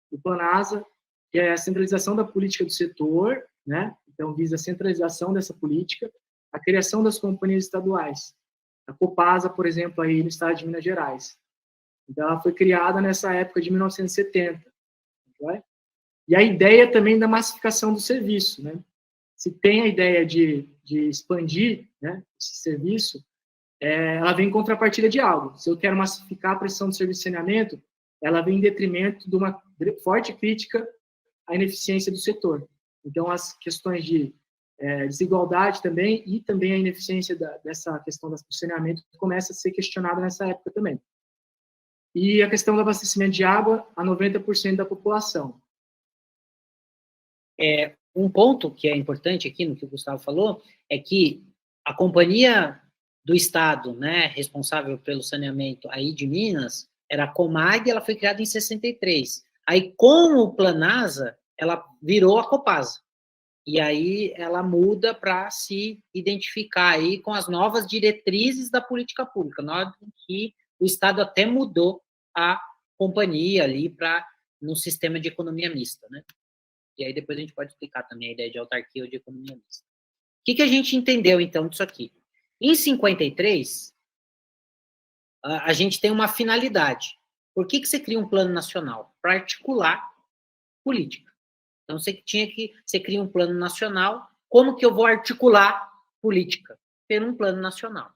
O PLANASA, que é a centralização da política do setor, né? Então, visa a centralização dessa política, a criação das companhias estaduais. A Copasa, por exemplo, aí no estado de Minas Gerais. Então, ela foi criada nessa época de 1970. Né? E a ideia também da massificação do serviço. Né? Se tem a ideia de expandir, né, esse serviço, ela vem em contrapartida de algo. Se eu quero massificar a prestação do serviço de saneamento, ela vem em detrimento de uma forte crítica à ineficiência do setor. Então, as questões de desigualdade também, e também a ineficiência dessa questão do saneamento começa a ser questionada nessa época também. E a questão do abastecimento de água a 90% da população. Um ponto que é importante aqui no que o Gustavo falou é que a companhia do Estado, né, responsável pelo saneamento aí de Minas, era a Comag, ela foi criada em 63. Aí, com o PLANASA, ela virou a Copasa. E aí ela muda para se identificar aí com as novas diretrizes da política pública. Nós que o Estado até mudou a companhia ali no sistema de economia mista, né? E aí depois a gente pode explicar também a ideia de autarquia ou de economia mista. O que a gente entendeu, então, disso aqui? Em 53, a gente tem uma finalidade. Por que você cria um plano nacional? Para articular política. Então, você cria um plano nacional. Como que eu vou articular política? Ter um plano nacional.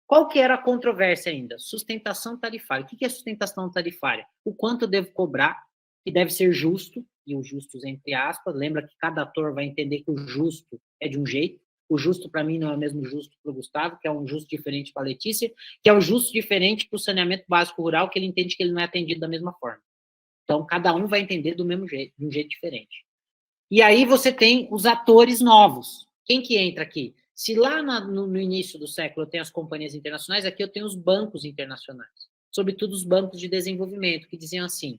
Qual que era a controvérsia ainda? Sustentação tarifária. O que é sustentação tarifária? O quanto eu devo cobrar, que deve ser justo, e o justos entre aspas. Lembra que cada ator vai entender que o justo é de um jeito. O justo, para mim, não é o mesmo justo para o Gustavo, que é um justo diferente para a Letícia, que é um justo diferente para o saneamento básico rural, que ele entende que ele não é atendido da mesma forma. Então, cada um vai entender do mesmo jeito, de um jeito diferente. E aí você tem os atores novos. Quem que entra aqui? Se lá no início do século eu tenho as companhias internacionais, aqui eu tenho os bancos internacionais. Sobretudo os bancos de desenvolvimento, que diziam assim,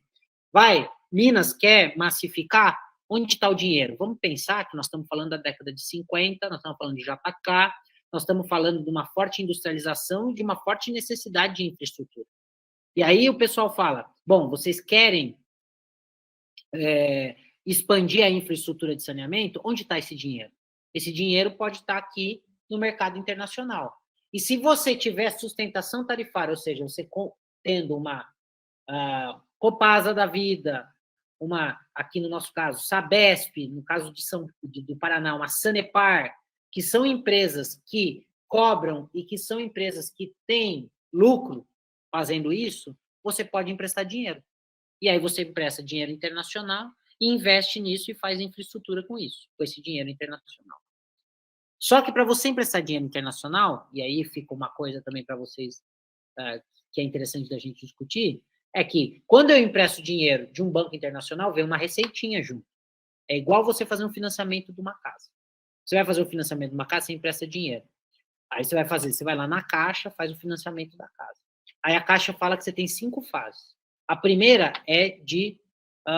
Minas quer massificar? Onde está o dinheiro? Vamos pensar que nós estamos falando da década de 50, nós estamos falando de JK, nós estamos falando de uma forte industrialização e de uma forte necessidade de infraestrutura. E aí o pessoal fala, bom, vocês querem expandir a infraestrutura de saneamento? Onde está esse dinheiro? Esse dinheiro pode estar aqui no mercado internacional. E se você tiver sustentação tarifária, ou seja, você tendo uma Copasa da vida, aqui no nosso caso, Sabesp, no caso do Paraná, uma Sanepar, que são empresas que cobram e que são empresas que têm lucro fazendo isso, você pode emprestar dinheiro. E aí você empresta dinheiro internacional e investe nisso e faz infraestrutura com isso, com esse dinheiro internacional. Só que para você emprestar dinheiro internacional, e aí fica uma coisa também para vocês que é interessante da gente discutir, é que quando eu empresto dinheiro de um banco internacional, vem uma receitinha junto. É igual você fazer um financiamento de uma casa. Você vai fazer o financiamento de uma casa, você empresta dinheiro. Aí você vai lá na Caixa, faz o financiamento da casa. Aí a Caixa fala que você tem 5 fases. A primeira é de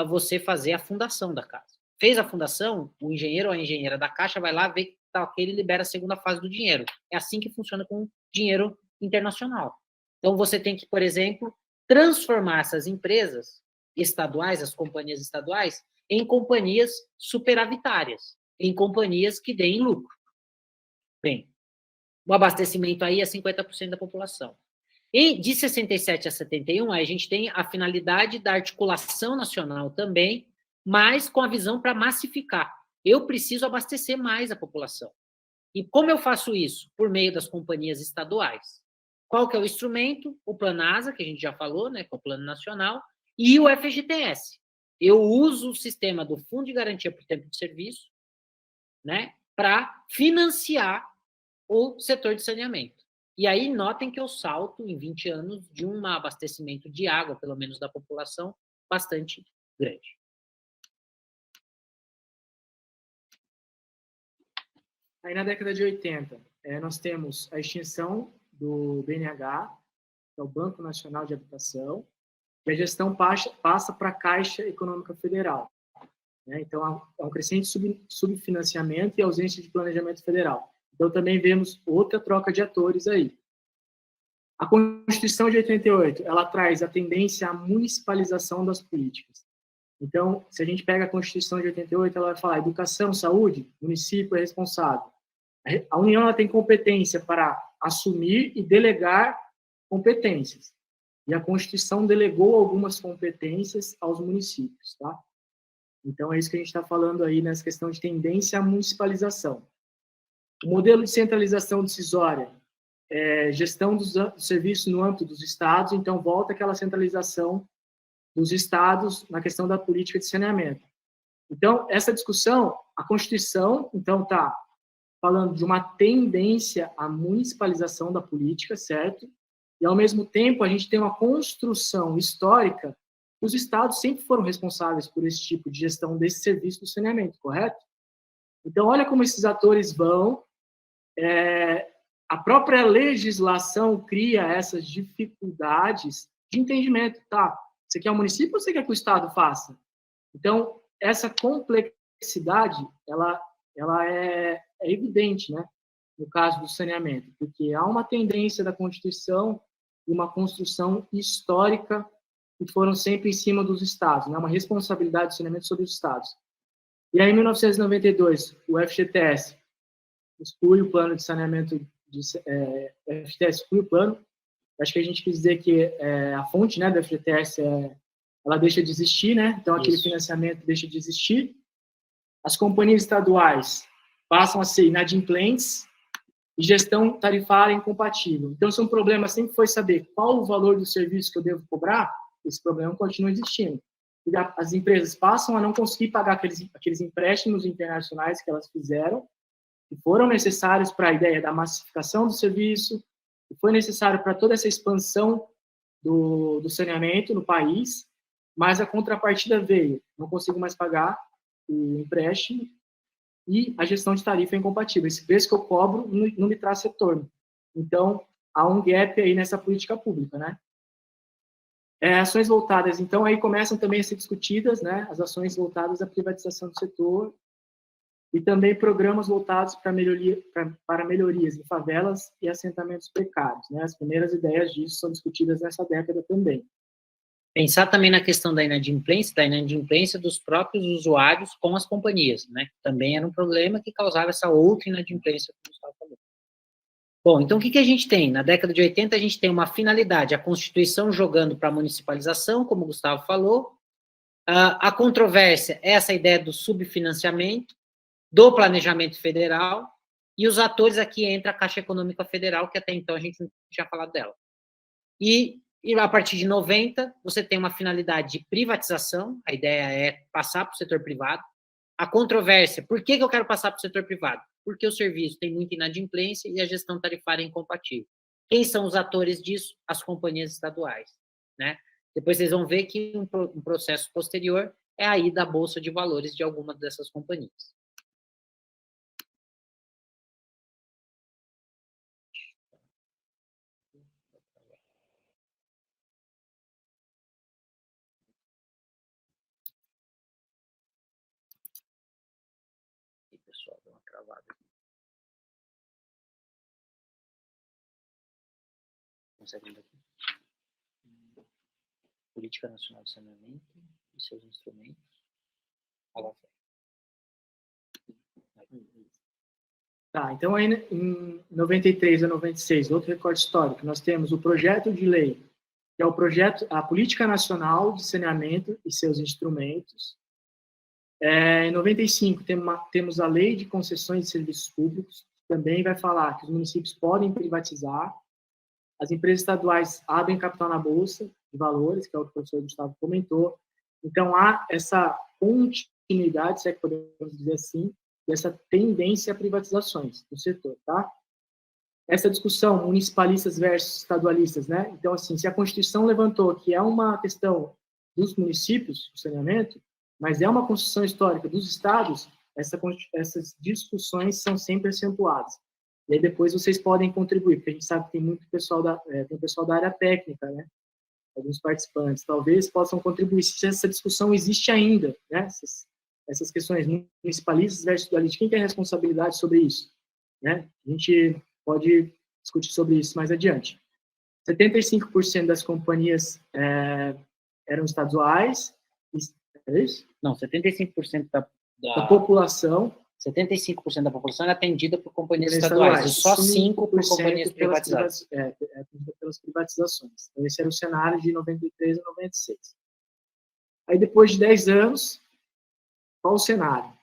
você fazer a fundação da casa. Fez a fundação, o engenheiro ou a engenheira da Caixa vai lá ver que tá ok, ele libera a segunda fase do dinheiro. É assim que funciona com dinheiro internacional. Então, você tem que, por exemplo, transformar essas empresas estaduais, as companhias estaduais, em companhias superavitárias, em companhias que deem lucro. Bem, o abastecimento aí é 50% da população. E de 67 a 71, a gente tem a finalidade da articulação nacional também, mas com a visão para massificar. Eu preciso abastecer mais a população. E como eu faço isso? Por meio das companhias estaduais. Qual que é o instrumento? O Planasa, que a gente já falou, né, que é o Plano Nacional, e o FGTS. Eu uso o sistema do Fundo de Garantia por Tempo de Serviço, né, para financiar o setor de saneamento. E aí, notem que eu salto em 20 anos de um abastecimento de água, pelo menos da população, bastante grande. Aí, na década de 80, nós temos a extinção do BNH, que é o Banco Nacional de Habitação, e a gestão passa para a Caixa Econômica Federal. Né? Então, há um crescente subfinanciamento e ausência de planejamento federal. Então, também vemos outra troca de atores aí. A Constituição de 88, ela traz a tendência à municipalização das políticas. Então, se a gente pega a Constituição de 88, ela vai falar educação, saúde, município é responsável. A União ela tem competência para assumir e delegar competências. E a Constituição delegou algumas competências aos municípios, tá? Então, é isso que a gente está falando aí nessa questão de tendência à municipalização. O modelo de centralização decisória é gestão dos serviços no âmbito dos estados, então volta aquela centralização dos estados na questão da política de saneamento. Então, essa discussão, a Constituição, então, está falando de uma tendência à municipalização da política, certo? E, ao mesmo tempo, a gente tem uma construção histórica. Os estados sempre foram responsáveis por esse tipo de gestão desse serviço do saneamento, correto? Então, olha como esses atores vão. A própria legislação cria essas dificuldades de entendimento. Tá, você quer o município ou você quer que o estado faça? Então, essa complexidade, ela é evidente, né? No caso do saneamento, porque há uma tendência da Constituição e uma construção histórica que foram sempre em cima dos estados, né? Uma responsabilidade do saneamento sobre os estados. E aí, em 1992, o FGTS exclui o plano de saneamento, FGTS exclui o plano. Acho que a gente quis dizer que a fonte, né, do FGTS ela deixa de existir, né? Então, aquele financiamento deixa de existir. As companhias estaduais passam a ser inadimplentes e gestão tarifária incompatível. Então, se um problema sempre foi saber qual o valor do serviço que eu devo cobrar, esse problema continua existindo. E as empresas passam a não conseguir pagar aqueles empréstimos internacionais que elas fizeram, que foram necessários para a ideia da massificação do serviço, que foi necessário para toda essa expansão do saneamento no país, mas a contrapartida veio, não consigo mais pagar o empréstimo e a gestão de tarifa é incompatível. Esse preço que eu cobro não me traz retorno. Então, há um gap aí nessa política pública, né? Ações voltadas, então, aí começam também a ser discutidas, né, as ações voltadas à privatização do setor e também programas voltados para melhorias em favelas e assentamentos precários, né? As primeiras ideias disso são discutidas nessa década também. Pensar também na questão da inadimplência dos próprios usuários com as companhias, né? Também era um problema que causava essa outra inadimplência, como o Gustavo falou. Bom, então o que a gente tem? Na década de 80, a gente tem uma finalidade, a Constituição jogando para a municipalização, como o Gustavo falou, A controvérsia é essa ideia do subfinanciamento, do planejamento federal, e os atores aqui entra a Caixa Econômica Federal, que até então a gente não tinha falado dela. E a partir de 90, você tem uma finalidade de privatização, a ideia é passar para o setor privado. A controvérsia, por que eu quero passar para o setor privado? Porque o serviço tem muita inadimplência e a gestão tarifária é incompatível. Quem são os atores disso? As companhias estaduais, né? Depois vocês vão ver que um processo posterior é a ida à Bolsa de Valores de alguma dessas companhias. E pessoal, deu uma travada aqui. Consegue ver aqui? Política Nacional de Saneamento e seus instrumentos. Olha lá. Tá, então aí em 93 a 96, outro recorde histórico, nós temos o projeto de lei, que é a Política Nacional de Saneamento e seus instrumentos. Em 95 temos a Lei de Concessões de Serviços Públicos, que também vai falar que os municípios podem privatizar, as empresas estaduais abrem capital na Bolsa de Valores, que é o que o professor Gustavo comentou. Então, há essa continuidade, se é que podemos dizer assim, dessa tendência a privatizações do setor, tá? Essa discussão, municipalistas versus estadualistas, né? Então, assim, se a Constituição levantou que é uma questão dos municípios, o saneamento, mas é uma construção histórica dos estados, essas discussões são sempre acentuadas. E aí depois vocês podem contribuir, porque a gente sabe que tem muito pessoal tem pessoal da área técnica, né? Alguns participantes, talvez possam contribuir se essa discussão existe ainda, né? Essas questões municipalistas versus estadualistas, quem tem a responsabilidade sobre isso, né? A gente pode discutir sobre isso mais adiante. 75% das companhias eram estaduais, é isso? Não, 75% da população. 75% da população é atendida por companhias estaduais, e só 5% por companhias privatizadas. Pelas privatizações. Então, esse era o cenário de 93 a 96. Aí, depois de 10 anos, qual o cenário?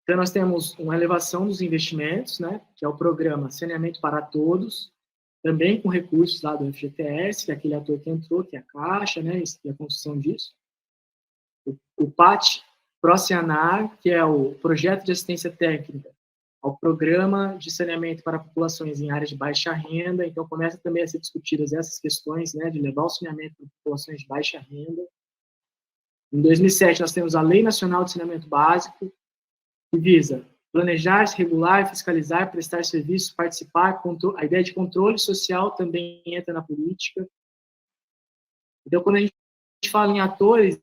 Então, nós temos uma elevação dos investimentos, né, que é o programa Saneamento para Todos, também com recursos lá do FGTS, que é aquele ator que entrou, que é a Caixa, né, e a construção disso. O PAT, PROCEANAR, que é o Projeto de Assistência Técnica ao Programa de Saneamento para Populações em Áreas de Baixa Renda. Então, começa também a ser discutidas essas questões, né, de levar o saneamento para populações de baixa renda. Em 2007, nós temos a Lei Nacional de Saneamento Básico, que visa planejar, regular, fiscalizar, prestar serviços, participar, a ideia de controle social também entra na política. Então, quando a gente fala em atores,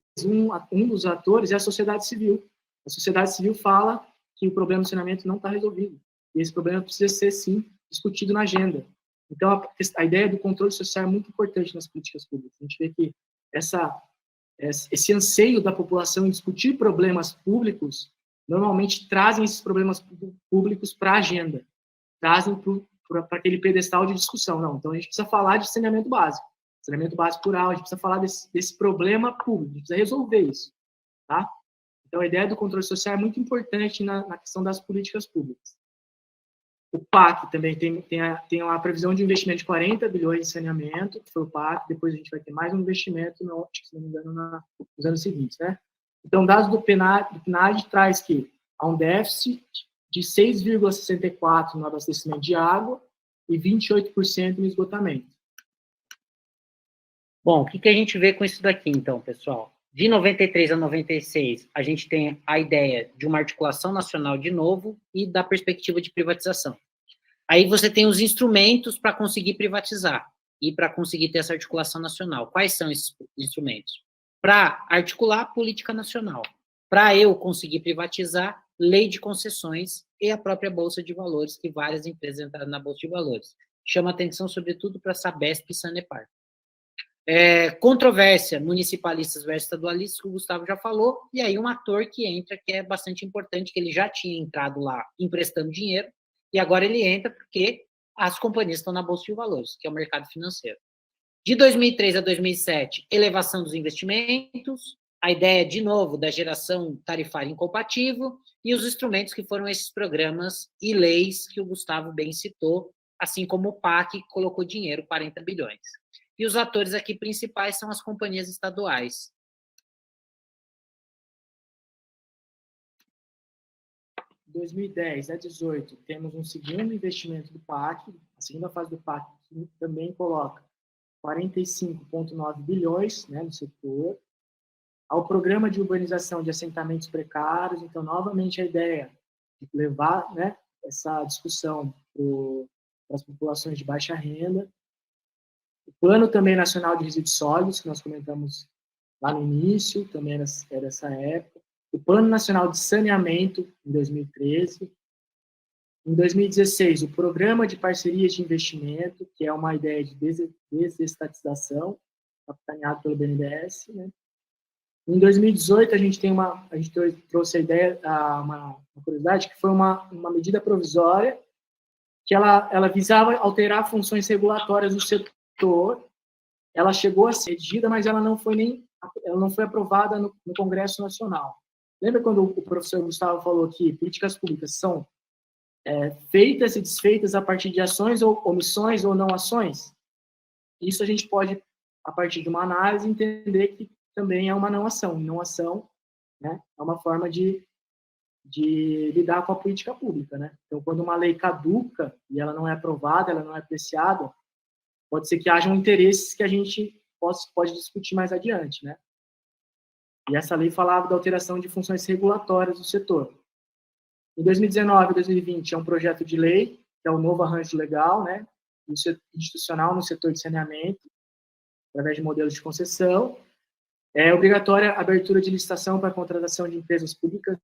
um dos atores é a sociedade civil. A sociedade civil fala que o problema do saneamento não está resolvido. E esse problema precisa ser, sim, discutido na agenda. Então, a ideia do controle social é muito importante nas políticas públicas. A gente vê que esse anseio da população em discutir problemas públicos normalmente trazem esses problemas públicos para a agenda, trazem para aquele pedestal de discussão. Não, então a gente precisa falar de saneamento básico rural, a gente precisa falar desse problema público, a gente precisa resolver isso, tá? Então a ideia do controle social é muito importante na questão das políticas públicas. O PAC também tem uma previsão de investimento de 40 bilhões em saneamento, que foi o PAC, depois a gente vai ter mais um investimento, se não me engano, nos anos seguintes, né? Então, dados do PNAD traz que há um déficit de 6,64% no abastecimento de água e 28% no esgotamento. Bom, o que a gente vê com isso daqui, então, pessoal? De 93 a 96, a gente tem a ideia de uma articulação nacional de novo e da perspectiva de privatização. Aí você tem os instrumentos para conseguir privatizar e para conseguir ter essa articulação nacional. Quais são esses instrumentos? Para articular a política nacional, para eu conseguir privatizar, lei de concessões e a própria Bolsa de Valores, que várias empresas entraram na Bolsa de Valores. Chama atenção, sobretudo, para a Sabesp e Sanepar. Controvérsia, municipalistas versus estadualistas, que o Gustavo já falou, e aí um ator que entra, que é bastante importante, que ele já tinha entrado lá emprestando dinheiro, e agora ele entra porque as companhias estão na Bolsa de Valores, que é o mercado financeiro. De 2003 a 2007, elevação dos investimentos, a ideia, de novo, da geração tarifária incompatível e os instrumentos que foram esses programas e leis que o Gustavo bem citou, assim como o PAC, que colocou dinheiro, 40 bilhões. E os atores aqui principais são as companhias estaduais. De 2010 a 2018, temos um segundo investimento do PAC, a segunda fase do PAC, que também coloca 45,9 bilhões, né, no setor, ao programa de urbanização de assentamentos precários. Então, novamente, a ideia de levar, né, essa discussão para as populações de baixa renda. O Plano também Nacional de Resíduos Sólidos, que nós comentamos lá no início, também era dessa época. O Plano Nacional de Saneamento, em 2013. Em 2016, o Programa de Parcerias de Investimento, que é uma ideia de desestatização, capitaneado pelo BNDES, né? Em 2018, a gente trouxe a ideia, uma curiosidade, que foi uma medida provisória que ela visava alterar funções regulatórias do setor. Ela chegou a ser redigida, mas ela não foi aprovada no Congresso Nacional. Lembra quando o professor Gustavo falou que políticas públicas são feitas e desfeitas a partir de ações ou omissões ou não ações? Isso a gente pode, a partir de uma análise, entender que também é uma não ação. Não ação, né, é uma forma de lidar com a política pública, né? Então, quando uma lei caduca e ela não é aprovada, ela não é apreciada, pode ser que hajam interesses que a gente pode discutir mais adiante, né? E essa lei falava da alteração de funções regulatórias do setor. Em 2019 e 2020 é um projeto de lei, que é o novo arranjo legal, né, institucional no setor de saneamento, através de modelos de concessão. É obrigatória a abertura de licitação para a contratação de empresas públicas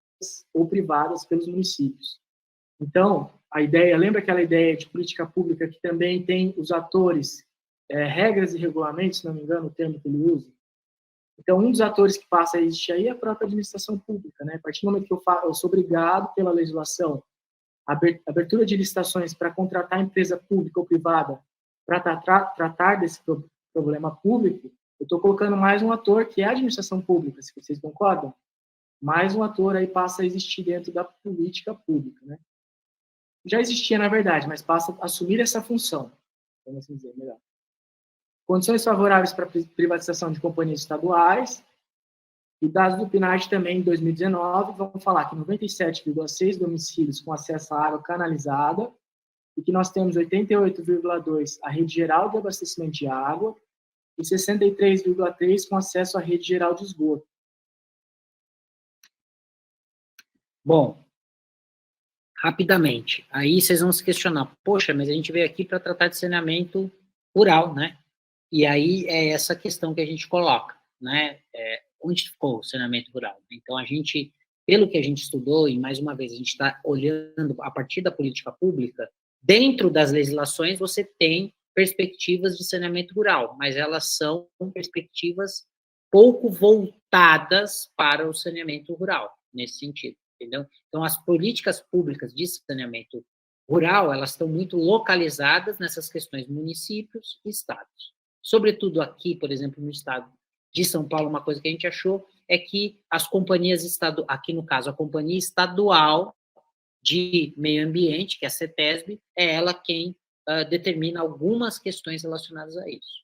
ou privadas pelos municípios. Então, a ideia, lembra aquela ideia de política pública que também tem os atores, regras e regulamentos, se não me engano, o termo que ele usa? Então, um dos atores que passa a existir aí é a própria administração pública, né? A partir do momento que eu sou obrigado pela legislação a abertura de licitações para contratar empresa pública ou privada para tratar desse problema público, eu estou colocando mais um ator, que é a administração pública, se vocês concordam? Mais um ator aí passa a existir dentro da política pública, né? Já existia, na verdade, mas passa a assumir essa função, vamos assim dizer, melhor. Condições favoráveis para privatização de companhias estaduais. E dados do PNAD também, em 2019, vão falar que 97,6 domicílios com acesso à água canalizada e que nós temos 88,2 a rede geral de abastecimento de água e 63,3 com acesso à rede geral de esgoto. Bom, rapidamente, aí vocês vão se questionar, poxa, mas a gente veio aqui para tratar de saneamento rural, né? E aí é essa questão que a gente coloca, né? Onde ficou o saneamento rural? Então, a gente, pelo que a gente estudou, e mais uma vez, a gente está olhando a partir da política pública, dentro das legislações você tem perspectivas de saneamento rural, mas elas são perspectivas pouco voltadas para o saneamento rural, nesse sentido, entendeu? Então, as políticas públicas de saneamento rural, elas estão muito localizadas nessas questões municípios e estados. Sobretudo aqui, por exemplo, no estado de São Paulo, uma coisa que a gente achou é que as companhias estaduais, aqui no caso, a Companhia Estadual de Meio Ambiente, que é a CETESB, é ela quem determina algumas questões relacionadas a isso.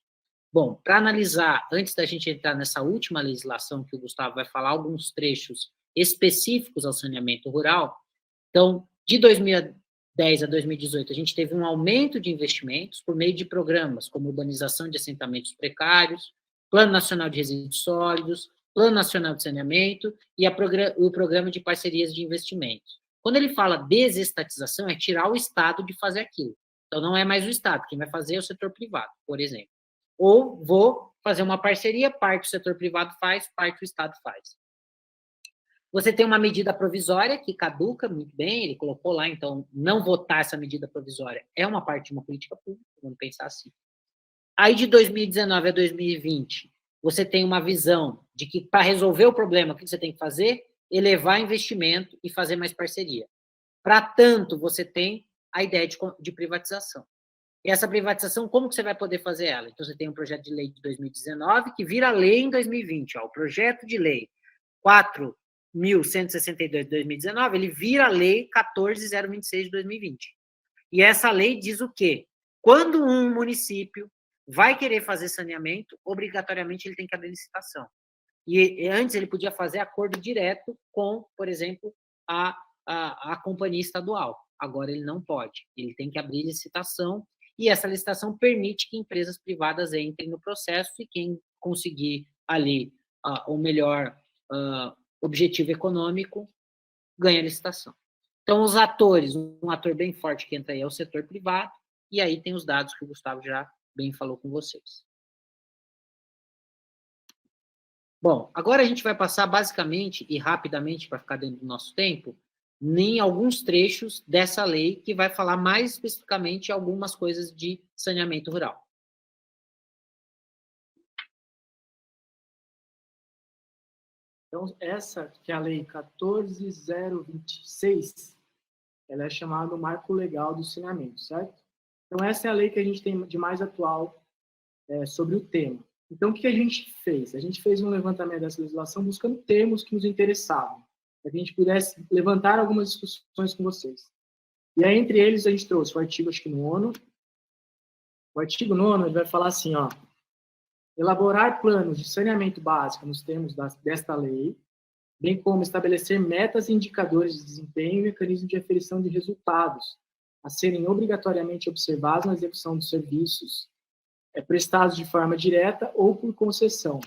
Bom, para analisar, antes da gente entrar nessa última legislação que o Gustavo vai falar, alguns trechos específicos ao saneamento rural, então, de 2010 a 2018, a gente teve um aumento de investimentos por meio de programas como urbanização de assentamentos precários, Plano Nacional de Resíduos Sólidos, Plano Nacional de Saneamento e o Programa de Parcerias de Investimentos. Quando ele fala desestatização, é tirar o Estado de fazer aquilo. Então, não é mais o Estado, quem vai fazer é o setor privado, por exemplo. Ou vou fazer uma parceria, parte o setor privado faz, parte o Estado faz. Você tem uma medida provisória que caduca, muito bem, ele colocou lá, então, não votar essa medida provisória é uma parte de uma política pública, vamos pensar assim. Aí, de 2019 a 2020, você tem uma visão de que, para resolver o problema, o que você tem que fazer? Elevar investimento e fazer mais parceria. Para tanto, você tem a ideia de privatização. E essa privatização, como que você vai poder fazer ela? Então, você tem um projeto de lei de 2019 que vira lei em 2020. Ó, o projeto de lei 4.162 de 2019, ele vira lei 14.026 de 2020. E essa lei diz o quê? Quando um município vai querer fazer saneamento, obrigatoriamente ele tem que abrir licitação. E antes ele podia fazer acordo direto com, por exemplo, a companhia estadual. Agora ele não pode. Ele tem que abrir licitação, e essa licitação permite que empresas privadas entrem no processo, e quem conseguir ali o melhor objetivo econômico ganha a licitação. Então, os atores, um ator bem forte que entra aí é o setor privado, e aí tem os dados que o Gustavo já bem falou com vocês. Bom, agora a gente vai passar basicamente e rapidamente, para ficar dentro do nosso tempo, em alguns trechos dessa lei que vai falar mais especificamente algumas coisas de saneamento rural. Então, essa que é a lei 14.026, ela é chamada o Marco Legal do Saneamento, certo? Então, essa é a lei que a gente tem de mais atual sobre o tema. Então, o que a gente fez? A gente fez um levantamento dessa legislação buscando termos que nos interessavam, para que a gente pudesse levantar algumas discussões com vocês. E aí, entre eles, a gente trouxe o artigo, acho que 9º. O artigo 9º, ele vai falar assim, ó, elaborar planos de saneamento básico nos termos desta lei, bem como estabelecer metas e indicadores de desempenho e mecanismo de aferição de resultados, a serem obrigatoriamente observados na execução dos serviços prestados de forma direta ou por concessão.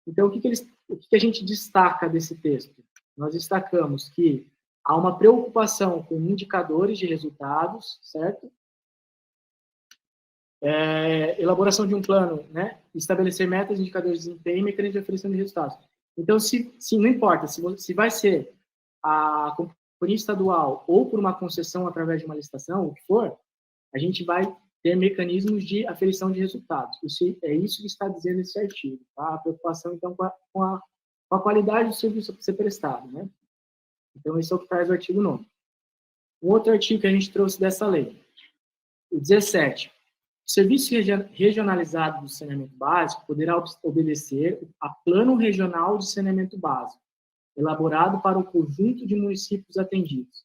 Então, o que a gente destaca desse texto? Nós destacamos que há uma preocupação com indicadores de resultados, certo? Elaboração de um plano, né? Estabelecer metas, indicadores de desempenho e mecanismo de aferição de resultados. Então, não importa, se vai ser a companhia estadual ou por uma concessão através de uma licitação, o que for, a gente vai ter mecanismos de aferição de resultados. É isso que está dizendo esse artigo. Tá? A preocupação, então, com a qualidade do serviço a ser prestado. Né? Então, esse é o que traz o artigo 9º. Um outro artigo que a gente trouxe dessa lei, o 17. O Serviço Regionalizado do Saneamento Básico poderá obedecer a Plano Regional de Saneamento Básico, elaborado para o conjunto de municípios atendidos.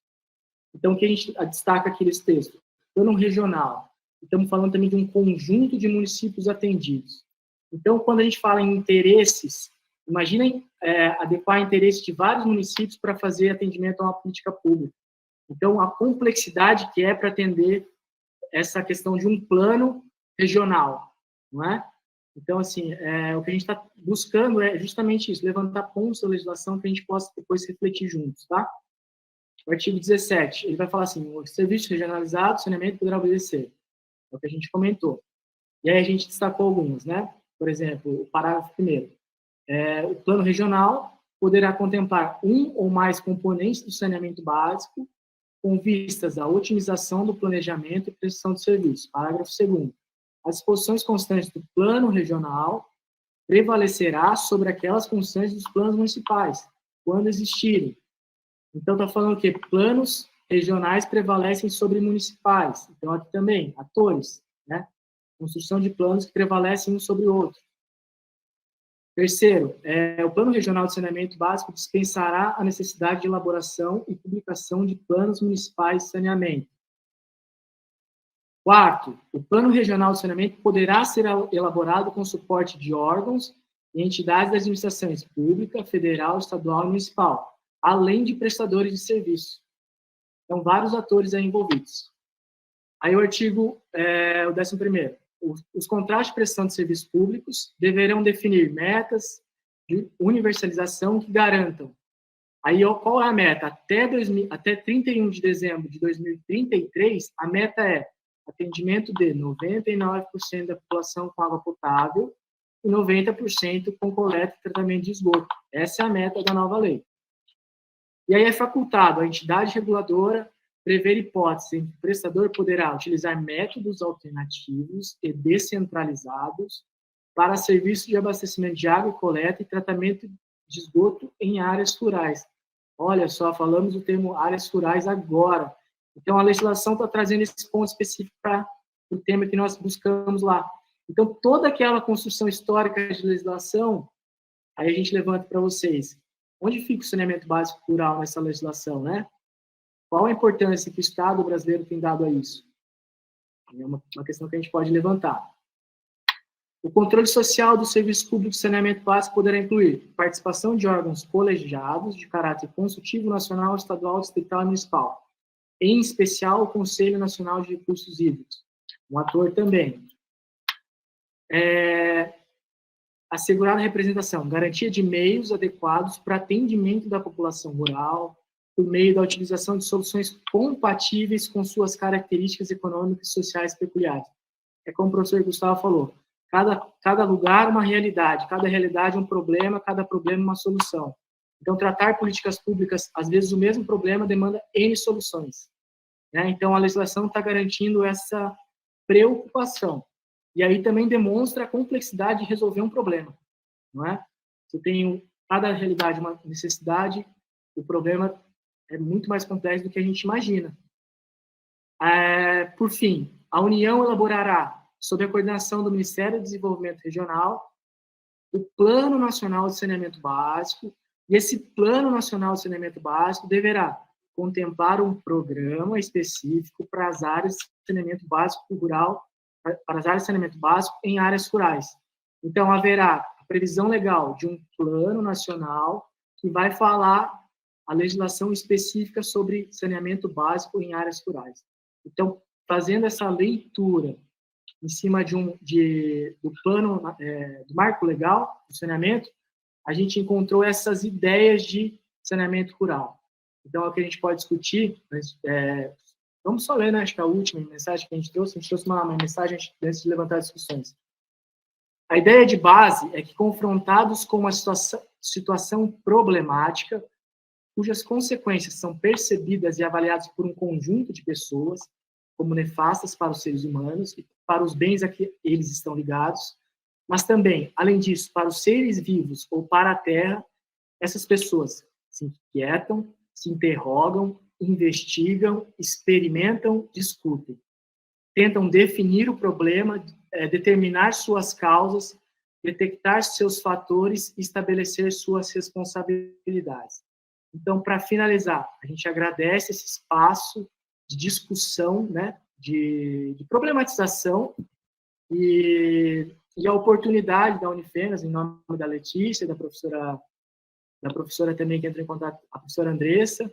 Então, o que a gente destaca aqui nesse texto? Plano regional. Estamos falando também de um conjunto de municípios atendidos. Então, quando a gente fala em interesses, imaginem adequar interesses de vários municípios para fazer atendimento a uma política pública. Então, a complexidade que é para atender essa questão de um plano regional, não é? Então, assim, o que a gente está buscando é justamente isso, levantar pontos da legislação que a gente possa depois refletir juntos, tá? O artigo 17, ele vai falar assim, o serviço regionalizado, saneamento poderá obedecer. É o que a gente comentou. E aí a gente destacou alguns, né? Por exemplo, o parágrafo 1º. O plano regional poderá contemplar um ou mais componentes do saneamento básico com vistas à otimização do planejamento e prestação de serviço. Parágrafo 2º. As disposições constantes do plano regional prevalecerá sobre aquelas constantes dos planos municipais, quando existirem. Então, está falando que planos regionais prevalecem sobre municipais. Então, aqui também, atores, né? Construção de planos que prevalecem um sobre o outro. Terceiro, o Plano Regional de Saneamento Básico dispensará a necessidade de elaboração e publicação de planos municipais de saneamento. Quarto, o Plano Regional de Saneamento poderá ser elaborado com suporte de órgãos e entidades das administrações pública, federal, estadual e municipal, além de prestadores de serviço. Então, vários atores aí envolvidos. Aí o artigo, o 11º. Os contratos de prestação de serviços públicos deverão definir metas de universalização que garantam. Aí, qual é a meta? Até 31 de dezembro de 2033, a meta é atendimento de 99% da população com água potável e 90% com coleta e tratamento de esgoto. Essa é a meta da nova lei. E aí é facultado a entidade reguladora prever hipótese em que o prestador poderá utilizar métodos alternativos e descentralizados para serviços de abastecimento de água, coleta e tratamento de esgoto em áreas rurais. Olha só, falamos do termo áreas rurais agora. Então, a legislação está trazendo esse ponto específico para o tema que nós buscamos lá. Então, toda aquela construção histórica de legislação, aí a gente levanta para vocês. Onde fica o saneamento básico rural nessa legislação, né? Qual a importância que o Estado brasileiro tem dado a isso? É uma questão que a gente pode levantar. O controle social dos serviços públicos de saneamento básico poderá incluir participação de órgãos colegiados de caráter consultivo nacional, estadual, distrital e municipal, em especial o Conselho Nacional de Recursos Hídricos, um ator também. Assegurar a representação, garantia de meios adequados para atendimento da população rural, por meio da utilização de soluções compatíveis com suas características econômicas e sociais peculiares. É como o professor Gustavo falou, cada lugar uma realidade, cada realidade um problema, cada problema uma solução. Então, tratar políticas públicas, às vezes o mesmo problema demanda N soluções, né? Então, a legislação está garantindo essa preocupação. E aí também demonstra a complexidade de resolver um problema, não é? Você tem cada realidade uma necessidade, o problema é muito mais complexo do que a gente imagina. Por fim, a União elaborará, sob a coordenação do Ministério do Desenvolvimento Regional, o Plano Nacional de Saneamento Básico, e esse Plano Nacional de Saneamento Básico deverá contemplar um programa específico para as áreas de saneamento básico rural, para as áreas de saneamento básico em áreas rurais. Então, haverá a previsão legal de um plano nacional que vai falar a legislação específica sobre saneamento básico em áreas rurais. Então, fazendo essa leitura em cima do plano, do marco legal do saneamento, a gente encontrou essas ideias de saneamento rural. Então, é o que a gente pode discutir, vamos só ler, né, acho que a última mensagem que a gente trouxe uma mensagem antes de levantar discussões. A ideia de base é que, confrontados com uma situação problemática, cujas consequências são percebidas e avaliadas por um conjunto de pessoas como nefastas para os seres humanos e para os bens a que eles estão ligados, mas também, além disso, para os seres vivos ou para a Terra, essas pessoas se inquietam, se interrogam, investigam, experimentam, discutem. Tentam definir o problema, determinar suas causas, detectar seus fatores e estabelecer suas responsabilidades. Então, para finalizar, a gente agradece esse espaço de discussão, né, de problematização e a oportunidade da Unifenas, em nome da Letícia, da professora também que entrou em contato, a professora Andressa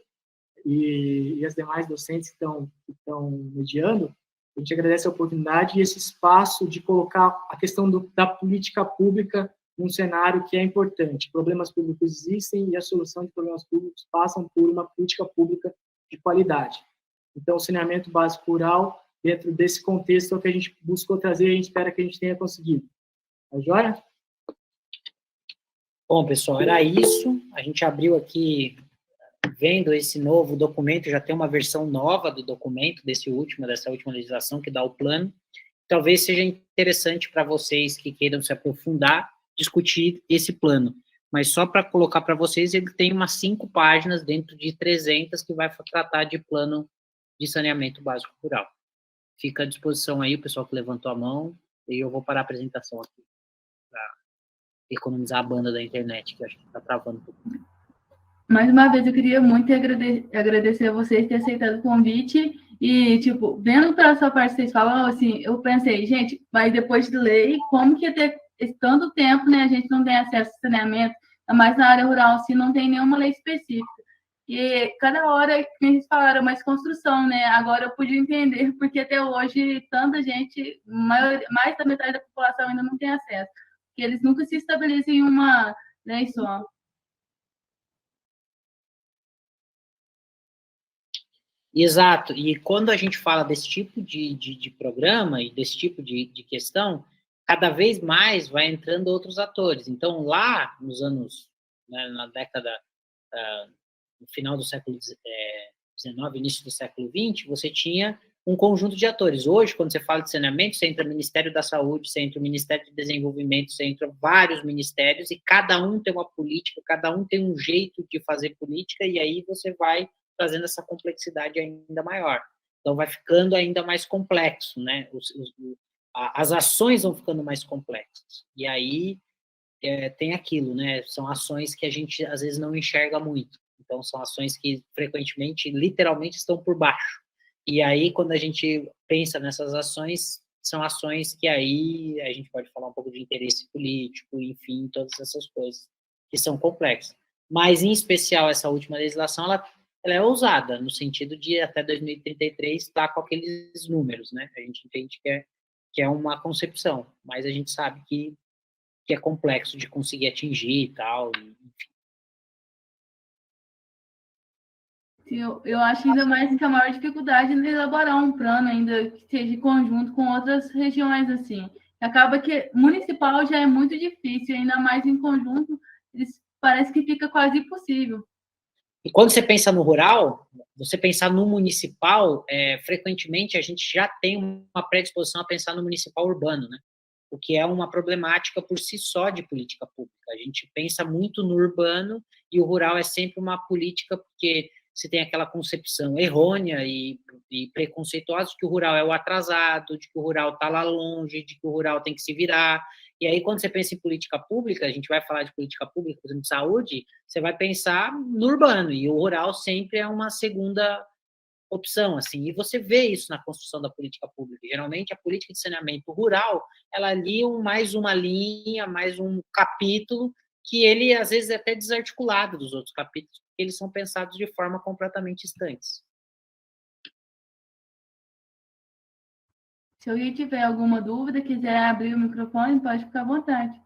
e as demais docentes que estão mediando. A gente agradece a oportunidade e esse espaço de colocar a questão da política pública num cenário que é importante. Problemas públicos existem e a solução de problemas públicos passam por uma política pública de qualidade. Então, o saneamento básico rural, dentro desse contexto, é o que a gente buscou trazer e a gente espera que a gente tenha conseguido. Tá joia? Bom, pessoal, era isso. A gente abriu aqui, vendo esse novo documento, já tem uma versão nova do documento, dessa última legislação, que dá o plano. Talvez seja interessante para vocês que queiram se aprofundar, discutir esse plano. Mas só para colocar para vocês, ele tem umas 5 páginas dentro de 300 que vai tratar de plano de saneamento básico rural. Fica à disposição aí o pessoal que levantou a mão, e eu vou parar a apresentação aqui, para economizar a banda da internet, que eu acho que está travando um pouco. Mais uma vez, eu queria muito agradecer a vocês ter aceitado o convite e, tipo, vendo pela sua parte, vocês falam, assim, eu pensei, gente, mas depois de lei, como que ia ter tanto tempo, né, a gente não tem acesso a saneamento, mas na área rural, assim, não tem nenhuma lei específica. E cada hora, que eles falaram, mais construção, né, agora eu pude entender, porque até hoje, tanta gente, mais da metade da população ainda não tem acesso, porque eles nunca se estabelecem em uma lei só. Exato, e quando a gente fala desse tipo de programa e desse tipo de questão, cada vez mais vai entrando outros atores. Então, lá nos anos, né, na década, no final do século XIX, início do século XX, você tinha um conjunto de atores. Hoje, quando você fala de saneamento, você entra o Ministério da Saúde, você entra o Ministério de Desenvolvimento, você entra vários ministérios, e cada um tem uma política, cada um tem um jeito de fazer política, e aí você vai trazendo essa complexidade ainda maior. Então, vai ficando ainda mais complexo, né? As ações vão ficando mais complexas. E aí tem aquilo, né? São ações que a gente, às vezes, não enxerga muito. Então, são ações que, frequentemente, literalmente, estão por baixo. E aí, quando a gente pensa nessas ações, são ações que aí a gente pode falar um pouco de interesse político, enfim, todas essas coisas que são complexas. Mas, em especial, essa última legislação, ela é ousada, no sentido de até 2033 estar com aqueles números, né? A gente entende que é uma concepção, mas a gente sabe que é complexo de conseguir atingir e tal, enfim. Eu acho ainda mais que a maior dificuldade é elaborar um plano ainda que seja em conjunto com outras regiões, assim. Acaba que municipal já é muito difícil, ainda mais em conjunto, parece que fica quase impossível. E quando você pensa no rural, você pensar no municipal, frequentemente a gente já tem uma predisposição a pensar no municipal urbano, né? O que é uma problemática por si só de política pública. A gente pensa muito no urbano e o rural é sempre uma política porque se tem aquela concepção errônea e preconceituosa de que o rural é o atrasado, de que o rural está lá longe, de que o rural tem que se virar. E aí, quando você pensa em política pública, a gente vai falar de política pública, por exemplo, de saúde, você vai pensar no urbano, e o rural sempre é uma segunda opção, assim, e você vê isso na construção da política pública. Geralmente, a política de saneamento rural, ela ali mais uma linha, mais um capítulo, que ele, às vezes, é até desarticulado dos outros capítulos, porque eles são pensados de forma completamente distantes. Se alguém tiver alguma dúvida, quiser abrir o microfone, pode ficar à vontade.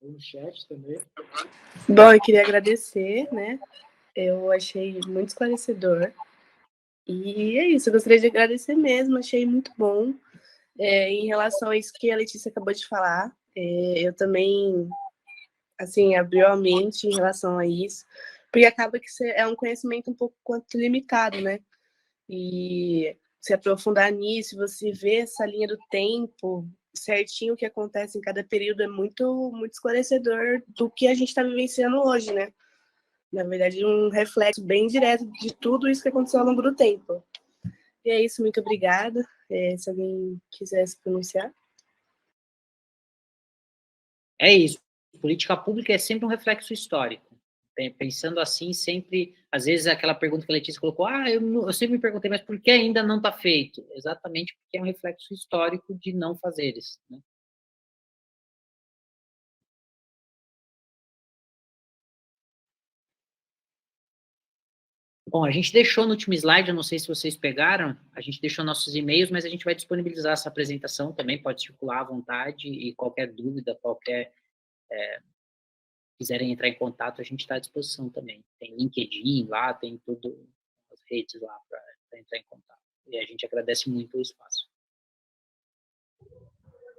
No chat também. Bom, eu queria agradecer, né? Eu achei muito esclarecedor. E é isso, eu gostaria de agradecer mesmo, achei muito bom. Em relação a isso que a Letícia acabou de falar, eu também, assim, abriu a mente em relação a isso, porque acaba que é um conhecimento um pouco quanto limitado, né? E se aprofundar nisso, você vê essa linha do tempo, certinho o que acontece em cada período, é muito, muito esclarecedor do que a gente está vivenciando hoje, né? Na verdade, um reflexo bem direto de tudo isso que aconteceu ao longo do tempo. E é isso, muito obrigada. Se alguém quiser se pronunciar. É isso. Política pública é sempre um reflexo histórico. Pensando assim, sempre, às vezes, aquela pergunta que a Letícia colocou, eu sempre me perguntei, mas por que ainda não está feito? Exatamente porque é um reflexo histórico de não fazeres, né? Bom, a gente deixou no último slide, eu não sei se vocês pegaram, a gente deixou nossos e-mails, mas a gente vai disponibilizar essa apresentação também, pode circular à vontade, e qualquer dúvida, quiserem entrar em contato, a gente está à disposição também. Tem LinkedIn lá, tem todas as redes lá para entrar em contato. E a gente agradece muito o espaço.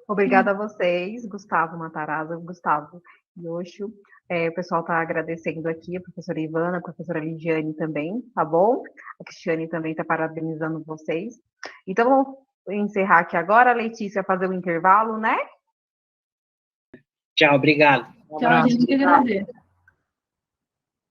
Obrigada a vocês, Gustavo Matarazzo, Gustavo Yoshio. O pessoal está agradecendo aqui, a professora Ivana, a professora Lidiane também, tá bom? A Cristiane também está parabenizando vocês. Então, vamos encerrar aqui agora, a Letícia fazer o intervalo, né? Tchau, obrigado. Tchau, gente, que agradeço.